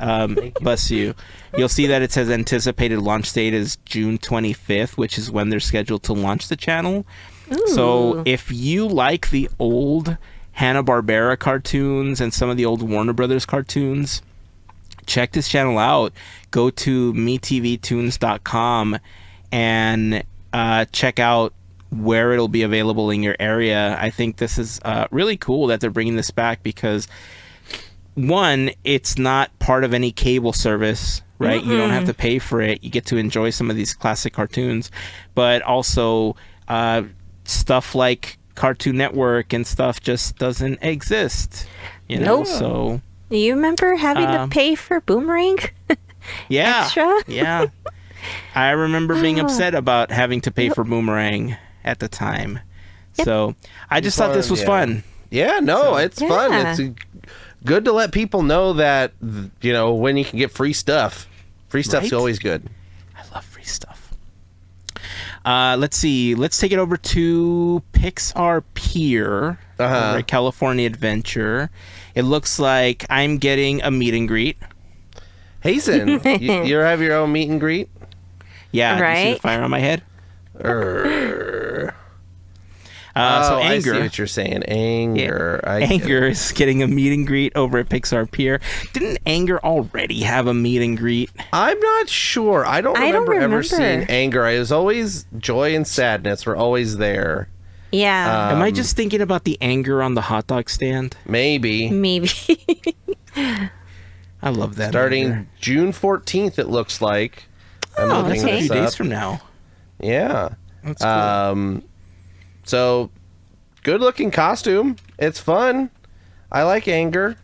B: bless you, you'll see that it says anticipated launch date is June 25th, which is when they're scheduled to launch the channel.
A: Ooh.
B: So if you like the old Hanna-Barbera cartoons and some of the old Warner Brothers cartoons, check this channel out. Go to metvtunes.com and check out where it'll be available in your area. I think this is really cool that they're bringing this back because, one, it's not part of any cable service, right? You don't have to pay for it. You get to enjoy some of these classic cartoons, but also stuff like Cartoon Network and stuff just doesn't exist,
A: Nope.
B: So
A: Do you remember having to pay for Boomerang?
B: yeah,
A: Extra?
B: yeah. I remember being upset about having to pay for Boomerang at the time. So I just thought this was fun.
C: Yeah, no, it's fun.
A: Yeah.
C: It's good to let people know that when you can get free stuff. Free stuff's
B: Right?
C: always good.
B: I love free stuff. Let's see. Let's take it over to Pixar Pier, over at California Adventure. It looks like I'm getting a meet and greet.
C: Hazen, you have your own meet and greet?
B: Yeah, do you see
A: Right.
B: the fire on my head? So
C: I see
B: Anger.
C: what you're saying. Anger. I get it.
B: Anger is getting a meet and greet over at Pixar Pier. Didn't Anger already have a meet and greet?
C: I'm not sure. I don't remember ever
A: remember.
C: seeing Anger. It was always joy and sadness were always there.
A: Yeah,
B: Am I just thinking about the Anger on the hot dog stand?
C: Maybe.
A: maybe.
B: I love that.
C: Starting
B: Anger.
C: June 14th, it looks like. I'm
A: Oh,
C: looking
B: That's a
A: okay.
C: this
B: few days
C: up.
B: from now.
C: Yeah.
B: That's cool.
C: So, good looking costume. It's fun. I like Anger.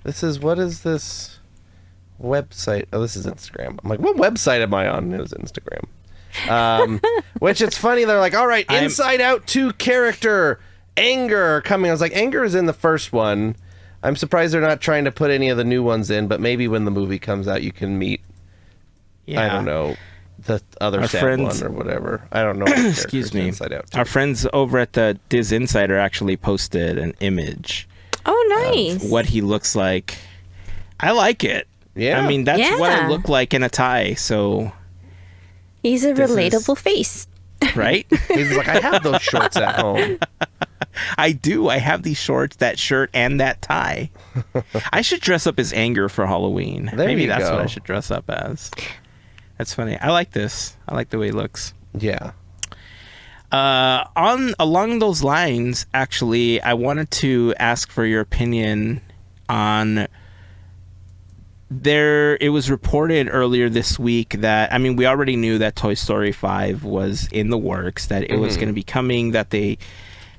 C: What is this website? Oh, this is Instagram. I'm like, what website am I on? It was Instagram. Which it's funny. They're like, all right, Inside Out 2 character, Anger coming. I was like, Anger is in the first one. I'm surprised they're not trying to put any of the new ones in, but maybe when the movie comes out, you can meet.
B: Yeah.
C: I don't know. the other
B: Our
C: sad
B: friends-
C: one or whatever. I don't know. What the
B: Excuse
C: characters
B: me.
C: Inside Out too.
B: Our friends over at the Diz Insider actually posted an image
A: Oh, nice.
B: of what he looks like. I like it.
C: Yeah.
B: I mean, that's what I
A: Yeah.
B: look like in a tie. So,
A: He's a
B: This is-
A: relatable face.
B: right?
C: He's like, I have those shorts at home.
B: I do. I have these shorts, that shirt, and that tie. I should dress up as Anger for Halloween.
C: There
B: Maybe
C: you
B: that's
C: go.
B: what I should dress up as. That's funny. I like this. I like the way he looks.
C: Yeah.
B: Along those lines, actually, I wanted to ask for your opinion on it was reported earlier this week that, I mean, we already knew that Toy Story 5 was in the works, that it was going to be coming, that they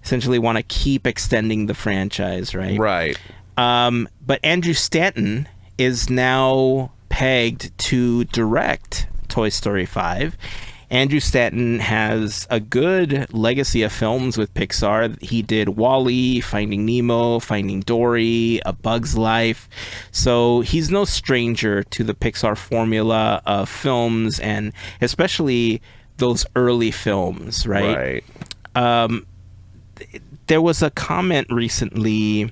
B: essentially want to keep extending the franchise, right?
C: Right.
B: But Andrew Stanton is now pegged to direct Toy Story 5. Andrew Stanton has a good legacy of films with Pixar. He did WALL-E, Finding Nemo, Finding Dory, A Bug's Life. So he's no stranger to the Pixar formula of films, and especially those early films, right? There was a comment recently.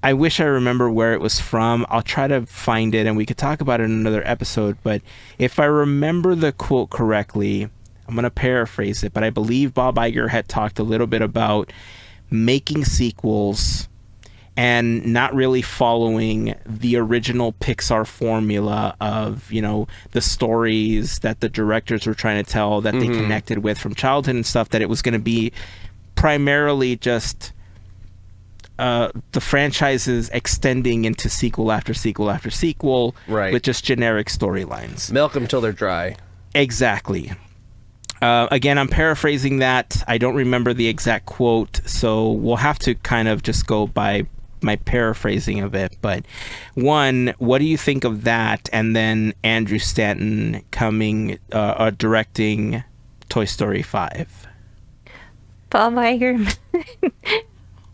B: I wish I remember where it was from. I'll try to find it and we could talk about it in another episode. But if I remember the quote correctly, I'm going to paraphrase it, but I believe Bob Iger had talked a little bit about making sequels and not really following the original Pixar formula of, you know, the stories that the directors were trying to tell, that they connected with from childhood and stuff, that it was going to be primarily just the franchises extending into sequel after sequel after sequel,
C: Right.
B: with just generic storylines.
C: Milk them till they're dry.
B: Exactly. Again, I'm paraphrasing that. I don't remember the exact quote, so we'll have to kind of just go by my paraphrasing of it. But one, what do you think of that? And then Andrew Stanton coming, directing Toy Story 5.
A: Bob Iger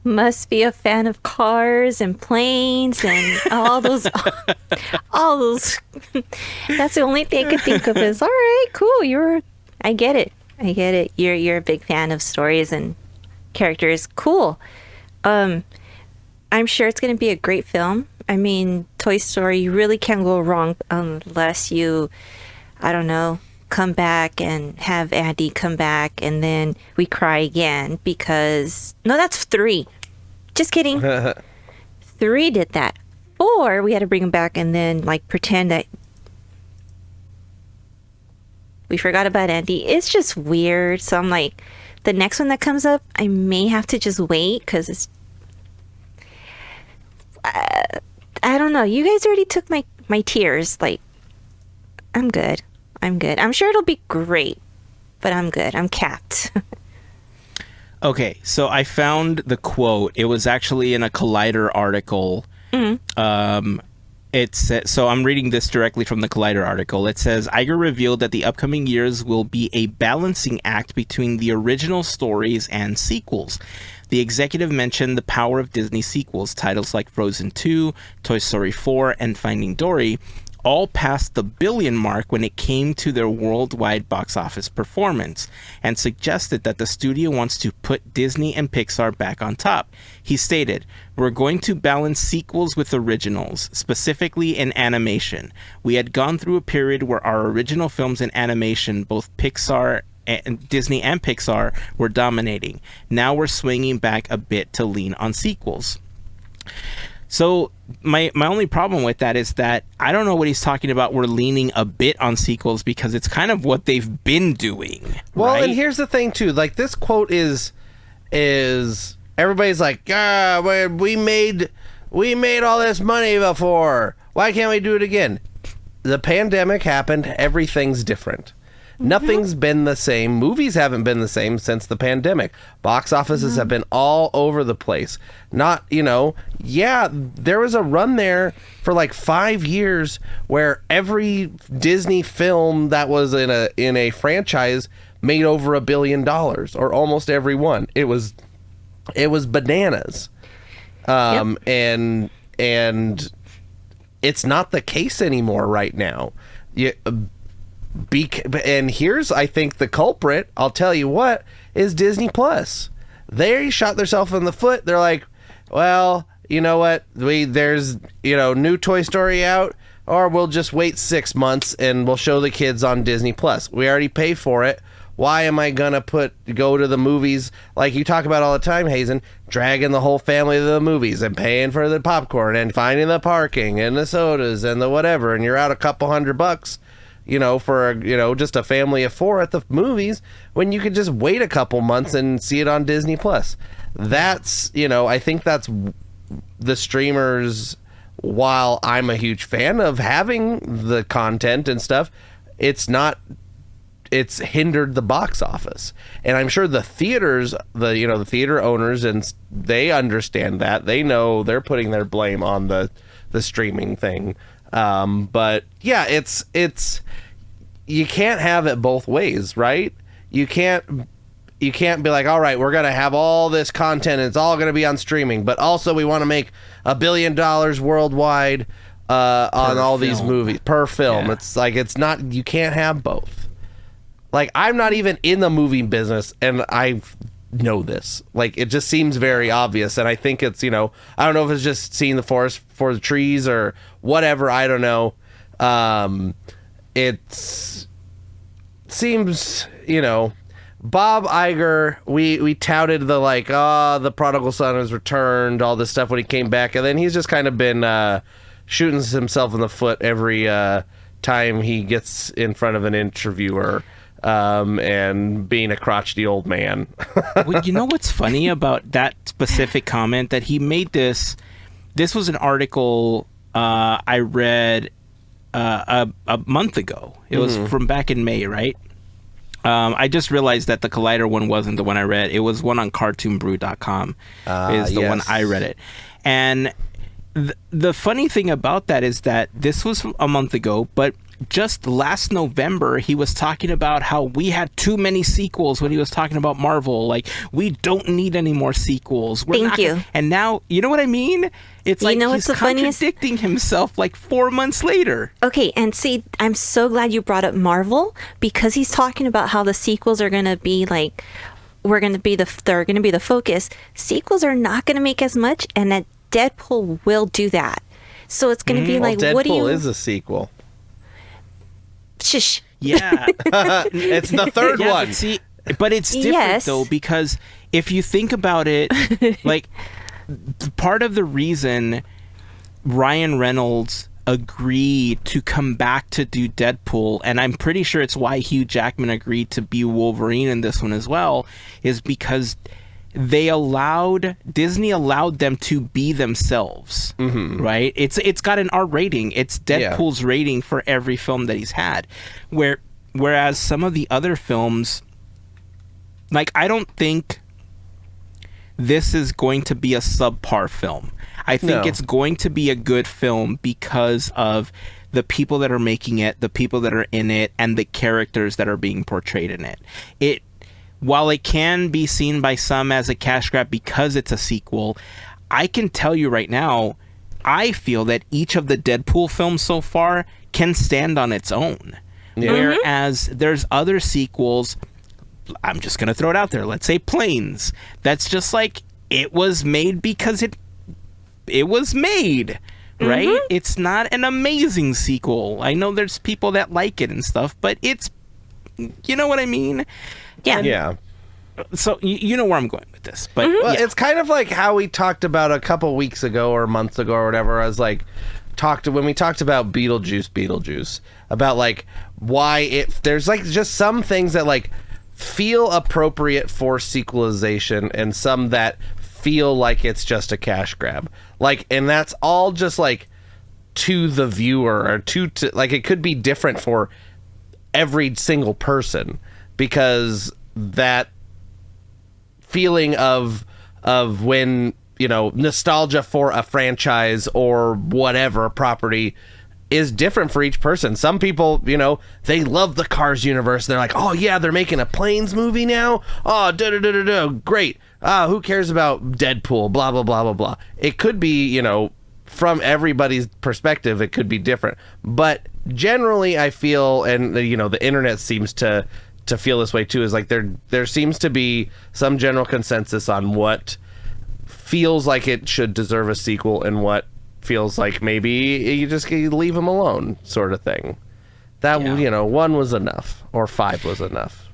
A: must be a fan of cars and planes and all those. That's the only thing I could think of is, all right, cool. I get it. You're a big fan of stories and characters. Cool. I'm sure it's going to be a great film. I mean, Toy Story, you really can't go wrong unless you, I don't know, come back and have Andy come back and then we cry again because no, that's 3. Just kidding. 3 did that. 4, we had to bring him back and then like pretend that we forgot about Andy. It's just weird. So I'm like, the next one that comes up, I may have to just wait because it's I don't know. You guys already took my tears. Like, I'm good. I'm sure it'll be great, but I'm good. I'm capped.
B: Okay, so I found the quote. It was actually in a Collider article. So I'm reading this directly from the Collider article. It says, Iger revealed that the upcoming years will be a balancing act between the original stories and sequels. The executive mentioned the power of Disney sequels. Titles like Frozen 2, Toy Story 4, and Finding Dory all passed the billion mark when it came to their worldwide box office performance, and suggested that the studio wants to put Disney and Pixar back on top. He stated, "We're going to balance sequels with originals, specifically in animation. We had gone through a period where our original films in animation, both Pixar and Disney and Pixar, were dominating. Now we're swinging back a bit to lean on sequels." So my only problem with that is that I don't know what he's talking about. We're leaning a bit on sequels because it's kind of what they've been doing.
C: Well,
B: right?
C: and here's the thing too. Like, this quote is everybody's like, we made all this money before. Why can't we do it again? The pandemic happened. Everything's different. Nothing's been the same. Movies haven't been the same since the pandemic. Box offices have been all over the place. There was a run there for like 5 years where every Disney film that was in a franchise made over $1 billion, or almost every one. It was bananas. And it's not the case anymore right now. And here's, I think, the culprit. I'll tell you what, is Disney Plus. They shot themselves in the foot. They're like, well, you know what? There's new Toy Story out, or we'll just wait 6 months and we'll show the kids on Disney Plus. We already pay for it. Why am I gonna go to the movies like you talk about all the time, Heyzen, dragging the whole family to the movies and paying for the popcorn and finding the parking and the sodas and the whatever, and you're out a couple $100, for just a family of 4 at the movies when you could just wait a couple months and see it on Disney Plus. That's I think that's the streamers. While I'm a huge fan of having the content and stuff, it's hindered the box office. And I'm sure the theaters, the theater owners, and they understand that. They know they're putting their blame on the streaming thing. But yeah, it's you can't have it both ways, right? You can't be like, all right, we're going to have all this content and it's all going to be on streaming, but also we want to make $1 billion worldwide on all these movies per film. Yeah. It's like, you can't have both. Like, I'm not even in the movie business, and I know this. Like, it just seems very obvious, and I think it's, I don't know if it's just seeing the forest for the trees or whatever, I don't know. It seems, Bob Iger, we touted the prodigal son has returned, all this stuff when he came back, and then he's just kind of been shooting himself in the foot every time he gets in front of an interviewer. And being a crotchety old man.
B: Well, you know what's funny about that specific comment that he made? This was an article I read a month ago. It was from back in May, right? I just realized that the Collider one wasn't the one I read. It was one on cartoonbrew.com is the one I read it. And the funny thing about that is that this was a month ago, but just last November, he was talking about how we had too many sequels when he was talking about Marvel. Like, we don't need any more sequels.
A: Thank you.
B: And now, you know what I mean? It's like he's contradicting himself like 4 months later.
A: Okay, and see, I'm so glad you brought up Marvel, because he's talking about how the sequels are going to be like, they're going to be the focus. Sequels are not going to make as much, and that Deadpool will do that. So it's going to be like, what do you...
C: Deadpool is a sequel.
A: Shush.
B: Yeah.
C: It's the third one.
B: But it's different though, because if you think about it, like, part of the reason Ryan Reynolds agreed to come back to do Deadpool, and I'm pretty sure it's why Hugh Jackman agreed to be Wolverine in this one as well, is because Disney allowed them to be themselves, right? It's got an R rating. It's Deadpool's rating for every film that he's had. Whereas some of the other films, like, I don't think this is going to be a subpar film. I think it's going to be a good film because of the people that are making it, the people that are in it, and the characters that are being portrayed in it. While it can be seen by some as a cash grab because it's a sequel, I can tell you right now, I feel that each of the Deadpool films so far can stand on its own. Yeah. Whereas there's other sequels, I'm just going to throw it out there, let's say Planes, that's just like, it was made because it was made, right? It's not an amazing sequel. I know there's people that like it and stuff, but it's, you know what I mean?
A: Yeah.
B: So you know where I'm going with this, but
C: well, it's kind of like how we talked about a couple weeks ago or months ago or whatever. I was like, when we talked about Beetlejuice, about like why there's like just some things that like feel appropriate for sequelization and some that feel like it's just a cash grab. Like, and that's all just like to the viewer or to like, it could be different for every single person. Because that feeling of when, nostalgia for a franchise or whatever property is different for each person. Some people, they love the Cars universe. They're like, oh yeah, they're making a Planes movie now. Oh, great. Who cares about Deadpool? Blah, blah, blah, blah, blah. It could be, from everybody's perspective, it could be different. But generally, I feel, and the internet seems to feel this way too, is like there seems to be some general consensus on what feels like it should deserve a sequel and what feels like maybe you just leave them alone, sort of thing. That 1 was enough, or 5 was enough.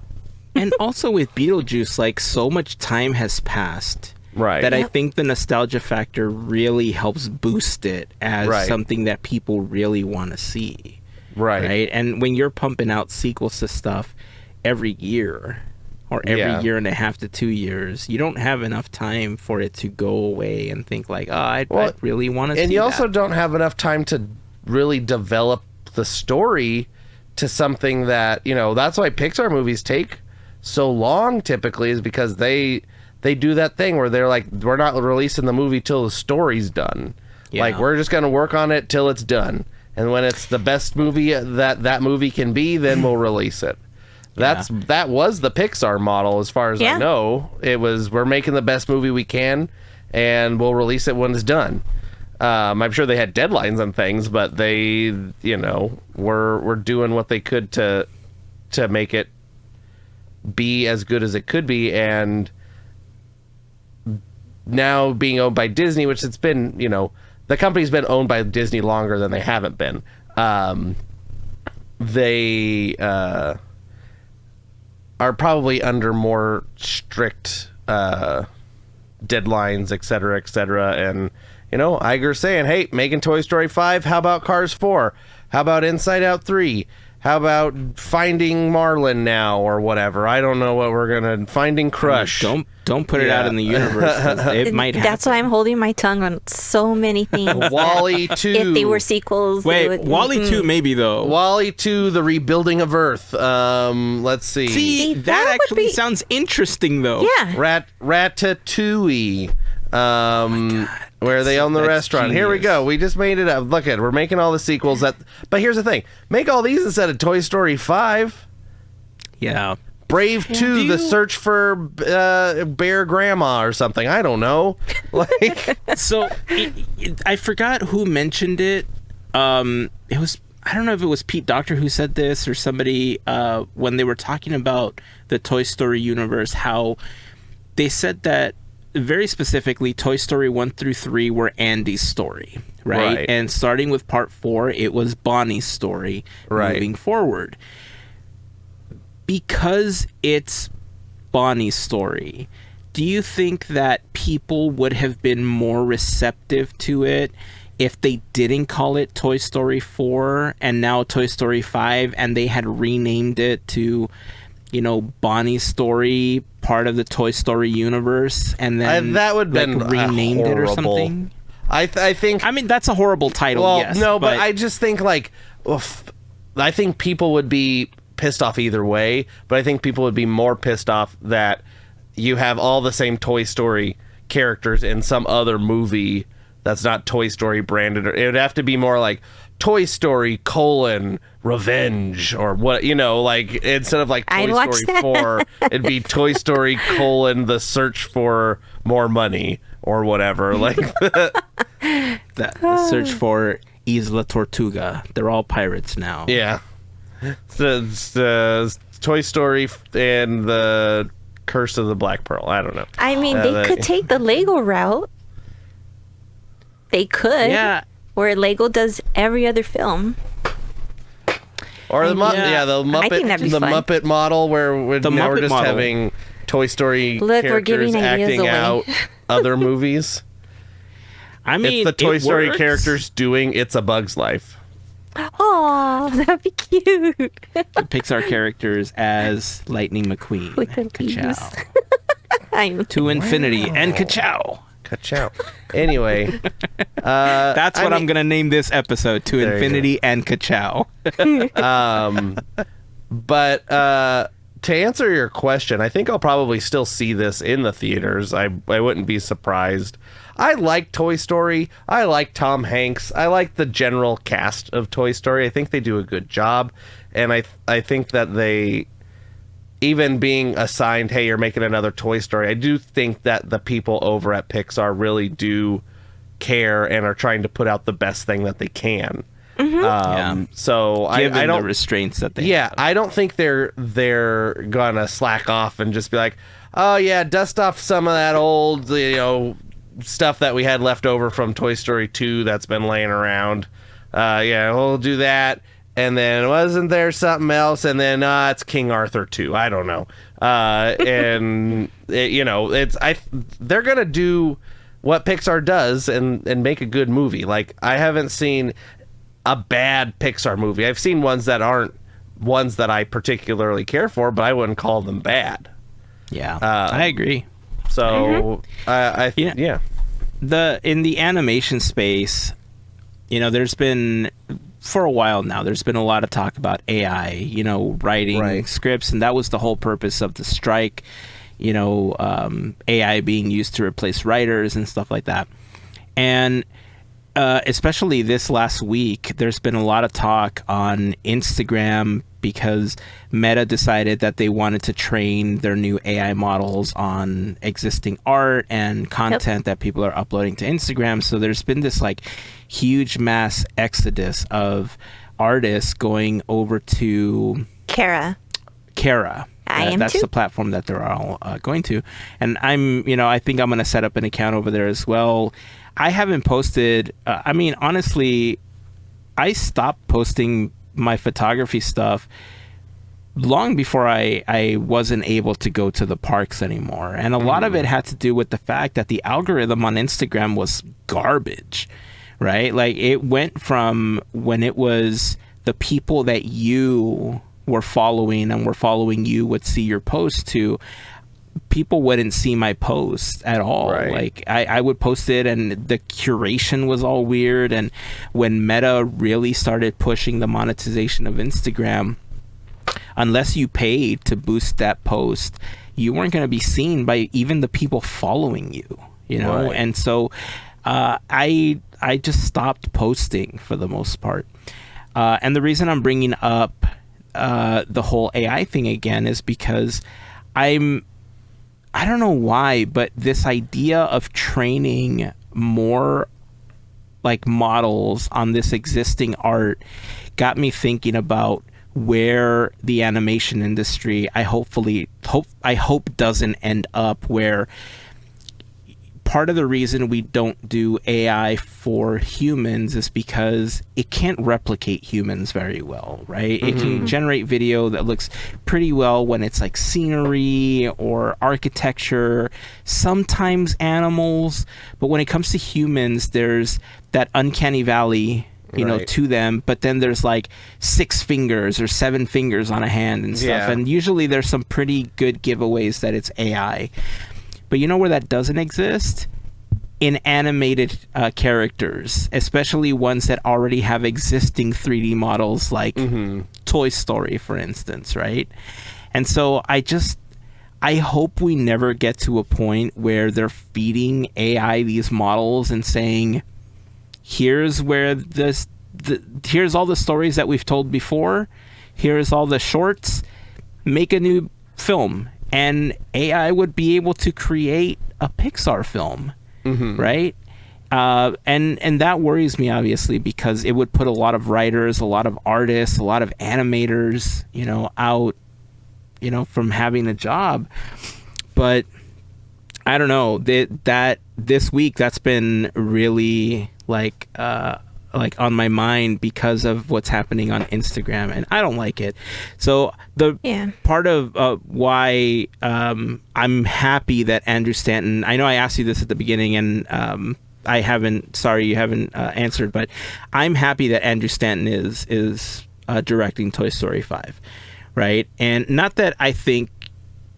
B: And also with Beetlejuice, like, so much time has passed.
C: Right.
B: That I think the nostalgia factor really helps boost it as something that people really want to see. Right. And when you're pumping out sequels to stuff every year, or every year and a half to 2 years, you don't have enough time for it to go away and think like, I really want to see that.
C: And you also don't have enough time to really develop the story to something that, that's why Pixar movies take so long typically, is because they do that thing where they're like, we're not releasing the movie till the story's done. Yeah. Like, we're just going to work on it till it's done. And when it's the best movie that movie can be, then we'll release it. That was the Pixar model, as far as I know. It was, we're making the best movie we can, and we'll release it when it's done. I'm sure they had deadlines and things, but they, were doing what they could to make it be as good as it could be. And now being owned by Disney, which it's been, the company's been owned by Disney longer than they haven't been. They are probably under more strict deadlines, et cetera, and Iger's saying, hey, making Toy Story 5, how about Cars 4? How about Inside Out 3? How about Finding Marlin now, or whatever? I don't know what we're gonna Finding Crush.
B: Don't put it out in the universe. It might happen.
A: That's why I'm holding my tongue on so many things.
C: WALL-E 2.
A: If they were sequels,
B: wait, WALL-E 2 maybe though.
C: WALL-E 2, The Rebuilding of Earth. Let's see.
B: See, that actually sounds interesting though.
A: Yeah.
C: Ratatouille. Where they own the restaurant.
B: Genius.
C: Here we go. We just made it up. Look at, we're making all the sequels. But here's the thing: make all these instead of Toy Story 5.
B: Yeah.
C: Brave 2, The Search for Bear Grandma or something. I don't know. Like,
B: so I forgot who mentioned it. It was, I don't know if it was Pete Docter who said this or somebody when they were talking about the Toy Story universe, how they said that very specifically Toy Story 1 through 3 were Andy's story, right? And starting with part 4, it was Bonnie's story moving forward. Because it's Bonnie's story, do you think that people would have been more receptive to it if they didn't call it Toy Story 4 and now Toy Story 5, and they had renamed it to, Bonnie's story, part of the Toy Story universe, and then
C: that would been
B: renamed it or something?
C: I think.
B: I mean, that's a horrible title.
C: Well,
B: yes,
C: no, but I just think I think people would be pissed off either way, but I think people would be more pissed off that you have all the same Toy Story characters in some other movie that's not Toy Story branded. It would have to be more like Toy Story : Revenge, or what, like, instead of like Toy Story 4, it'd be Toy Story : The Search for More Money, or whatever. Like
B: the search for Isla Tortuga. They're all pirates now.
C: Yeah. The Toy Story and the Curse of the Black Pearl. I don't know.
A: I mean, they could take the Lego route. They could.
B: Yeah.
A: Where Lego does every other film.
C: Or the Muppet model, where we're just having Toy Story characters acting out other movies.
B: I mean,
C: it's the Toy Story characters doing It's a Bug's Life.
A: Oh, that'd be cute.
B: The Pixar characters as Lightning McQueen. Ka-Chow. To infinity and Ka-Chow.
C: Ka-Chow. Anyway.
B: That's what I'm going to name this episode. To infinity and Ka-Chow.
C: But to answer your question, I think I'll probably still see this in the theaters. I wouldn't be surprised. I like Toy Story. I like Tom Hanks. I like the general cast of Toy Story. I think they do a good job. And I think that they, even being assigned, hey, you're making another Toy Story, I do think that the people over at Pixar really do care and are trying to put out the best thing that they can. So
B: Given
C: I don't
B: the restraints that they
C: yeah,
B: have.
C: I don't think they're gonna slack off and just be like, oh yeah, dust off some of that old stuff that we had left over from Toy Story 2 that's been laying around. Yeah, we'll do that. And then wasn't there something else? And then it's King Arthur 2. I don't know. And they're gonna do what Pixar does and make a good movie. Like, I haven't seen a bad Pixar movie. I've seen ones that aren't ones that I particularly care for, but I wouldn't call them bad.
B: Yeah, I agree.
C: So,
B: in the animation space, there's been, for a while now, there's been a lot of talk about AI, writing scripts, and that was the whole purpose of the strike, AI being used to replace writers and stuff like that. And especially this last week, there's been a lot of talk on Instagram because Meta decided that they wanted to train their new AI models on existing art and content that people are uploading to Instagram. So there's been this huge mass exodus of artists going over to
A: Kara.
B: That's the platform that they're all going to. And I think I'm going to set up an account over there as well. I haven't posted, honestly, I stopped posting my photography stuff long before I wasn't able to go to the parks anymore. And a lot of it had to do with the fact that the algorithm on Instagram was garbage, right? Like, it went from when it was the people that you were following and were following you would see your post to people wouldn't see my post at all.
C: Right.
B: Like, I would post it and the curation was all weird. And when Meta really started pushing the monetization of Instagram, unless you paid to boost that post, you weren't going to be seen by even the people following you,
C: Right.
B: And so I just stopped posting for the most part. And the reason I'm bringing up the whole AI thing again is because I don't know why, but this idea of training more models on this existing art got me thinking about where the animation industry I hope doesn't end up, where part of the reason we don't do AI for humans is because it can't replicate humans very well, right? It can generate video that looks pretty well when it's scenery or architecture, sometimes animals, but when it comes to humans, there's that uncanny valley, to them, but then there's 6 fingers or 7 fingers on a hand and stuff, and usually there's some pretty good giveaways that it's AI. But you know where that doesn't exist? In animated characters, especially ones that already have existing 3D models, like Toy Story, for instance, right? And so I hope we never get to a point where they're feeding AI these models and saying, here's where here's all the stories that we've told before, here's all the shorts, make a new film. And AI would be able to create a Pixar film, right? And that worries me, obviously, because it would put a lot of writers, a lot of artists, a lot of animators, out, from having a job. But I don't know, that this week, that's been really on my mind because of what's happening on Instagram, and I don't like it. So the part of why I'm happy that Andrew Stanton, I know I asked you this at the beginning and you haven't answered, but I'm happy that Andrew Stanton is directing Toy Story 5, right? And not that I think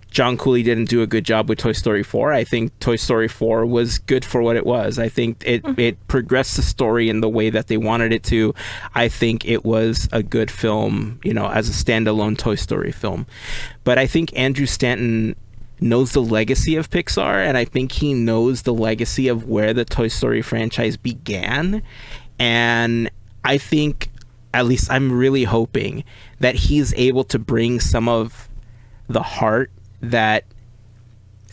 B: John Cooley didn't do a good job with Toy Story 4. I think Toy Story 4 was good for what it was. I think it progressed the story in the way that they wanted it to. I think it was a good film, as a standalone Toy Story film. But I think Andrew Stanton knows the legacy of Pixar, and I think he knows the legacy of where the Toy Story franchise began. And I think, at least I'm really hoping, that he's able to bring some of the heart that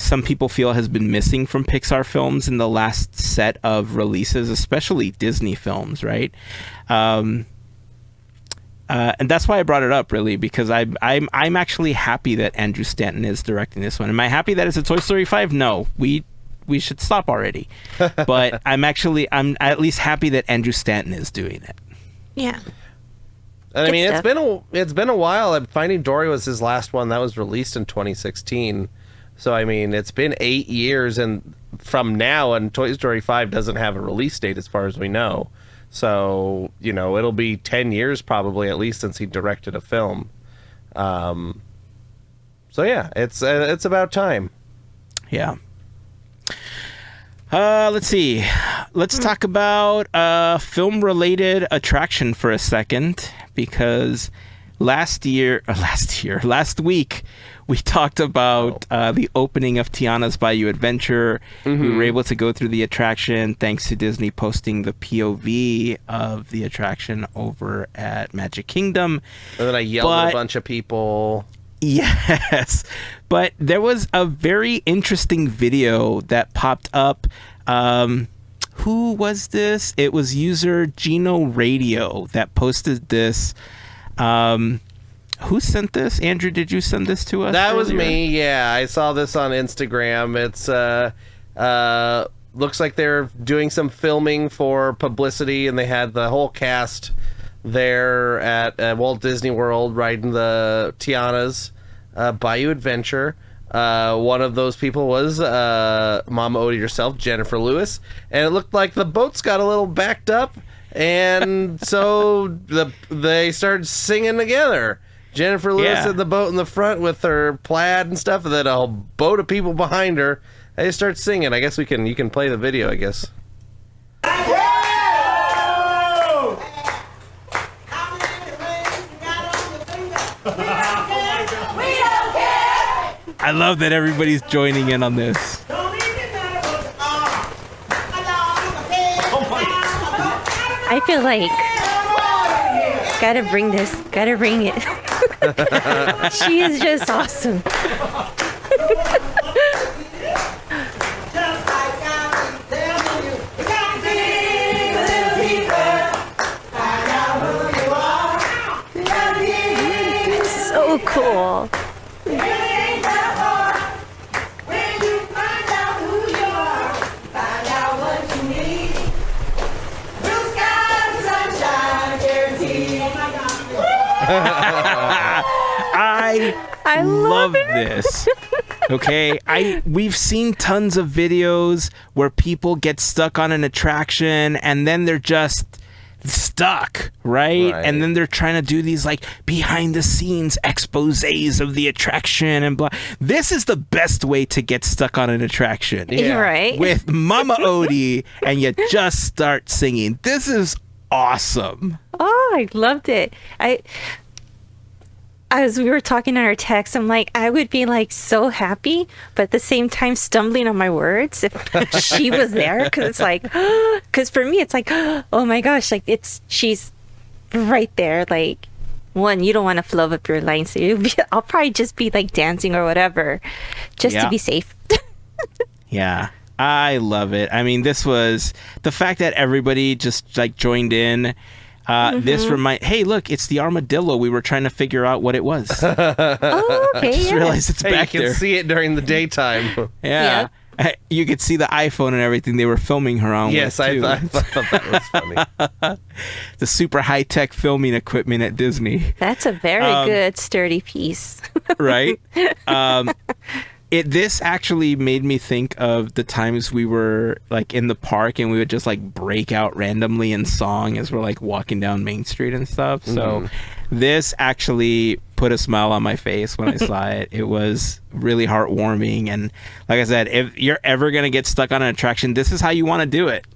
B: some people feel has been missing from Pixar films in the last set of releases, especially Disney films, right? And that's why I brought it up, really, because I'm actually happy that Andrew Stanton is directing this one. Am I happy that it's a Toy Story 5? No, we should stop already. But I'm at least happy that Andrew Stanton is doing it.
A: Yeah.
C: And I mean, it's been a while. Finding Dory was his last one that was released in 2016. So I mean, it's been 8 years, and from now, and Toy Story 5 doesn't have a release date as far as we know. So it'll be 10 years probably at least since he directed a film. So yeah, it's about time.
B: Yeah. Let's see. Let's talk about a film-related attraction for a second, because last week we talked about the opening of Tiana's Bayou Adventure. We were able to go through the attraction thanks to Disney posting the POV of the attraction over at Magic Kingdom.
C: And then I yelled at a bunch of people.
B: Yes, but there was a very interesting video that popped up. Who was this? It was user Gino Radio that posted this. Who sent this? Andrew, did you send this to us?
C: That was me. Yeah, I saw this on Instagram. It's looks like they're doing some filming for publicity, and they had the whole cast there at Walt Disney World riding the Tiana's Bayou Adventure. One of those people was Mama Odie herself, Jennifer Lewis, and it looked like the boats got a little backed up, and so they started singing together. Jennifer Lewis in the boat in the front with her plaid and stuff, and then a boat of people behind her. They start singing. I guess you can play the video, I guess.
B: I love that everybody's joining in on this.
A: I feel like gotta bring it. She is just awesome. So cool.
B: I love this. Okay, we've seen tons of videos where people get stuck on an attraction and then they're just stuck, right? And then they're trying to do these like behind the scenes exposés of the attraction and blah. This is the best way to get stuck on an attraction.
A: Yeah. Right.
B: With Mama Odie, and you just start singing. This is awesome.
A: Oh, I loved it. As we were talking on our text, I'm like, I would be like so happy, but at the same time stumbling on my words if she was there, because it's like, because for me it's like, oh my gosh, like she's right there. Like, one, you don't want to flub up your lines, so I'll probably just be like dancing or whatever, just to be safe.
B: Yeah, I love it. I mean, this was the fact that everybody just like joined in. This hey, look, it's the armadillo. We were trying to figure out what it was.
A: Oh, okay.
B: Just realized it's back there.
C: You can see it during the daytime.
B: Yeah. Yep. You could see the iPhone and everything they were filming her on.
C: Yes, I thought that was funny.
B: The super high-tech filming equipment at Disney.
A: That's a very good, sturdy piece.
B: Right? This actually made me think of the times we were like in the park and we would just like break out randomly in song as we're like walking down Main Street and stuff. So this actually put a smile on my face when I saw it. It was really heartwarming. And like I said, if you're ever going to get stuck on an attraction, this is how you want to do it.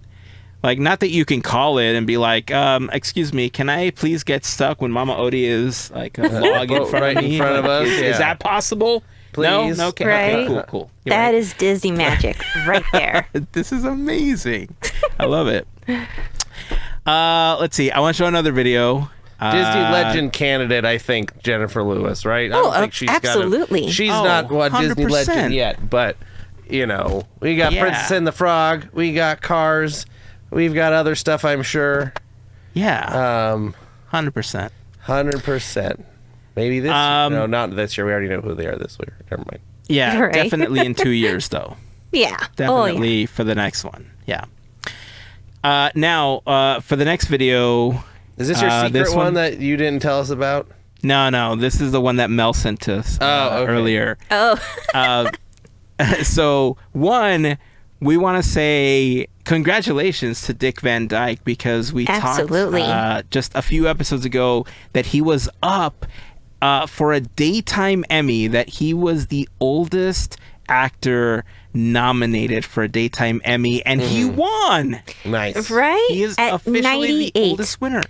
B: Like, not that you can call it and be like, excuse me, can I please get stuck when Mama Odie is like a log in front of me?
C: In front of us?
B: Is that possible?
C: Please.
B: No? Okay.
A: Right?
B: Okay, cool.
A: That is Disney magic right there.
B: This is amazing. I love it. Let's see. I want to show another video.
C: Disney legend candidate, I think, Jennifer Lewis, right? I don't think she's
A: absolutely.
C: She's not a Disney legend yet, but we got Princess and the Frog, we got Cars, we've got other stuff, I'm sure.
B: Yeah. 100%.
C: 100%. Maybe this year. No, not this year. We already know who they are this year. Never mind.
B: Yeah,
A: Right.
B: definitely in 2 years, though.
A: Yeah.
B: Definitely for the next one. Yeah. Now, for the next video...
C: Is this your secret one that you didn't tell us about?
B: No. This is the one that Mel sent to us earlier.
A: Oh.
B: So, one, we want to say congratulations to Dick Van Dyke because we
A: Absolutely.
B: talked just a few episodes ago that he was up for a daytime Emmy, that he was the oldest actor nominated for a daytime Emmy, and he won.
C: Nice.
A: Right?
B: He is
A: At
B: officially
A: 98.
B: the oldest winner.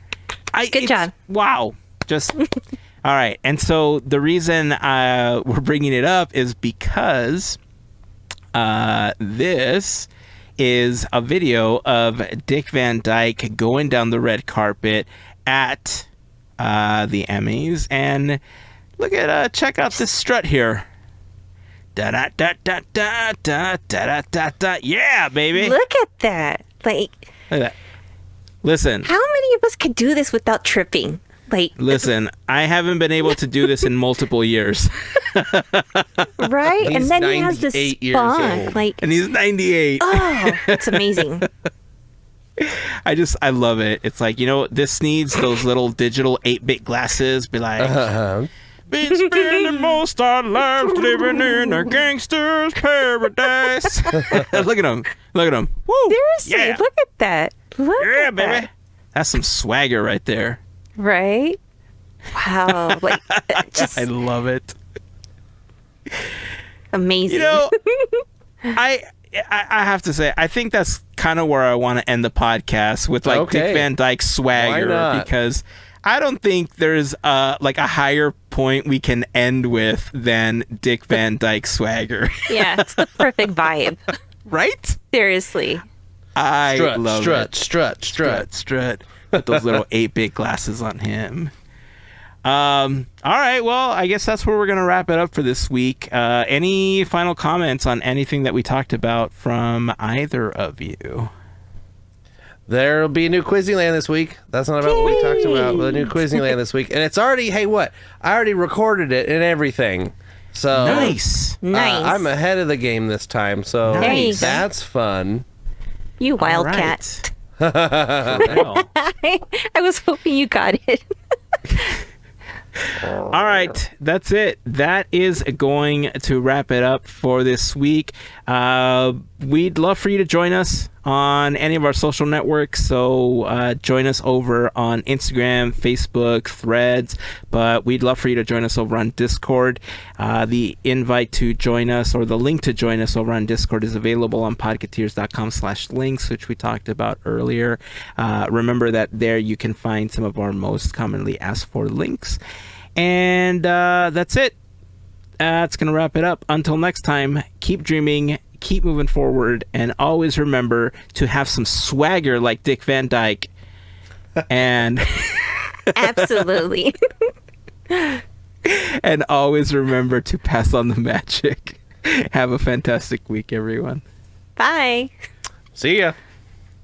A: Good job.
B: Wow. Just all right. And so the reason we're bringing it up is because this is a video of Dick Van Dyke going down the red carpet at the Emmys, and look at check out this strut here. Da da da da da da da da da. Yeah, baby.
A: Look at that. Like,
B: Look at that. Listen.
A: how many of us could do this without tripping? Like,
B: Listen, I haven't been able to do this in multiple years.
A: right?
C: He's
A: And then he has this
C: 98 years
A: spunk.
C: old.
A: Like,
B: And he's 98.
A: oh, it's amazing.
B: I love it. It's like, this needs those little digital 8-bit glasses. Be like, been spending most our lives living in a gangster's paradise. Look at him. Look at him. Woo.
A: Seriously,
B: Yeah.
A: look at that. Look
B: Yeah,
A: at
B: baby.
A: that.
B: That's some swagger right there.
A: Right? Wow. Like, just
B: I love it.
A: amazing.
B: I have to say, I think that's kind of where I want to end the podcast with Dick Van Dyke's swagger.
C: Why not?
B: Because I don't think there's a higher point we can end with than Dick Van Dyke's swagger.
A: Yeah, it's the perfect vibe.
B: Right?
A: Seriously.
B: I
C: Strut,
B: love
C: strut,
B: it.
C: strut, strut.
B: Strut. Put those little 8-bit glasses on him. All right, well, I guess that's where we're going to wrap it up for this week. Any final comments on anything that we talked about from either of you?
C: There'll be a new Quizzingland this week. That's not about what we talked about. The new Quizzingland this week. And it's already, I already recorded it and everything. So
B: Nice.
A: Nice.
C: I'm ahead of the game this time. So
B: Nice.
C: that's fun.
A: You
B: All
A: wildcat.
B: right. For real.
A: I was hoping you got it.
B: All right, that's it. That is going to wrap it up for this week. We'd love for you to join us on any of our social networks. So join us over on Instagram, Facebook, Threads. But we'd love for you to join us over on Discord. The invite to join us, or the link to join us over on Discord, is available on podketeers.com/links, which we talked about earlier. Remember that there you can find some of our most commonly asked for links. And that's it. That's going to wrap it up. Until next time, keep dreaming, keep moving forward, and always remember to have some swagger like Dick Van Dyke. And
A: Absolutely.
B: and always remember to pass on the magic. Have a fantastic week, everyone.
A: Bye.
C: See ya.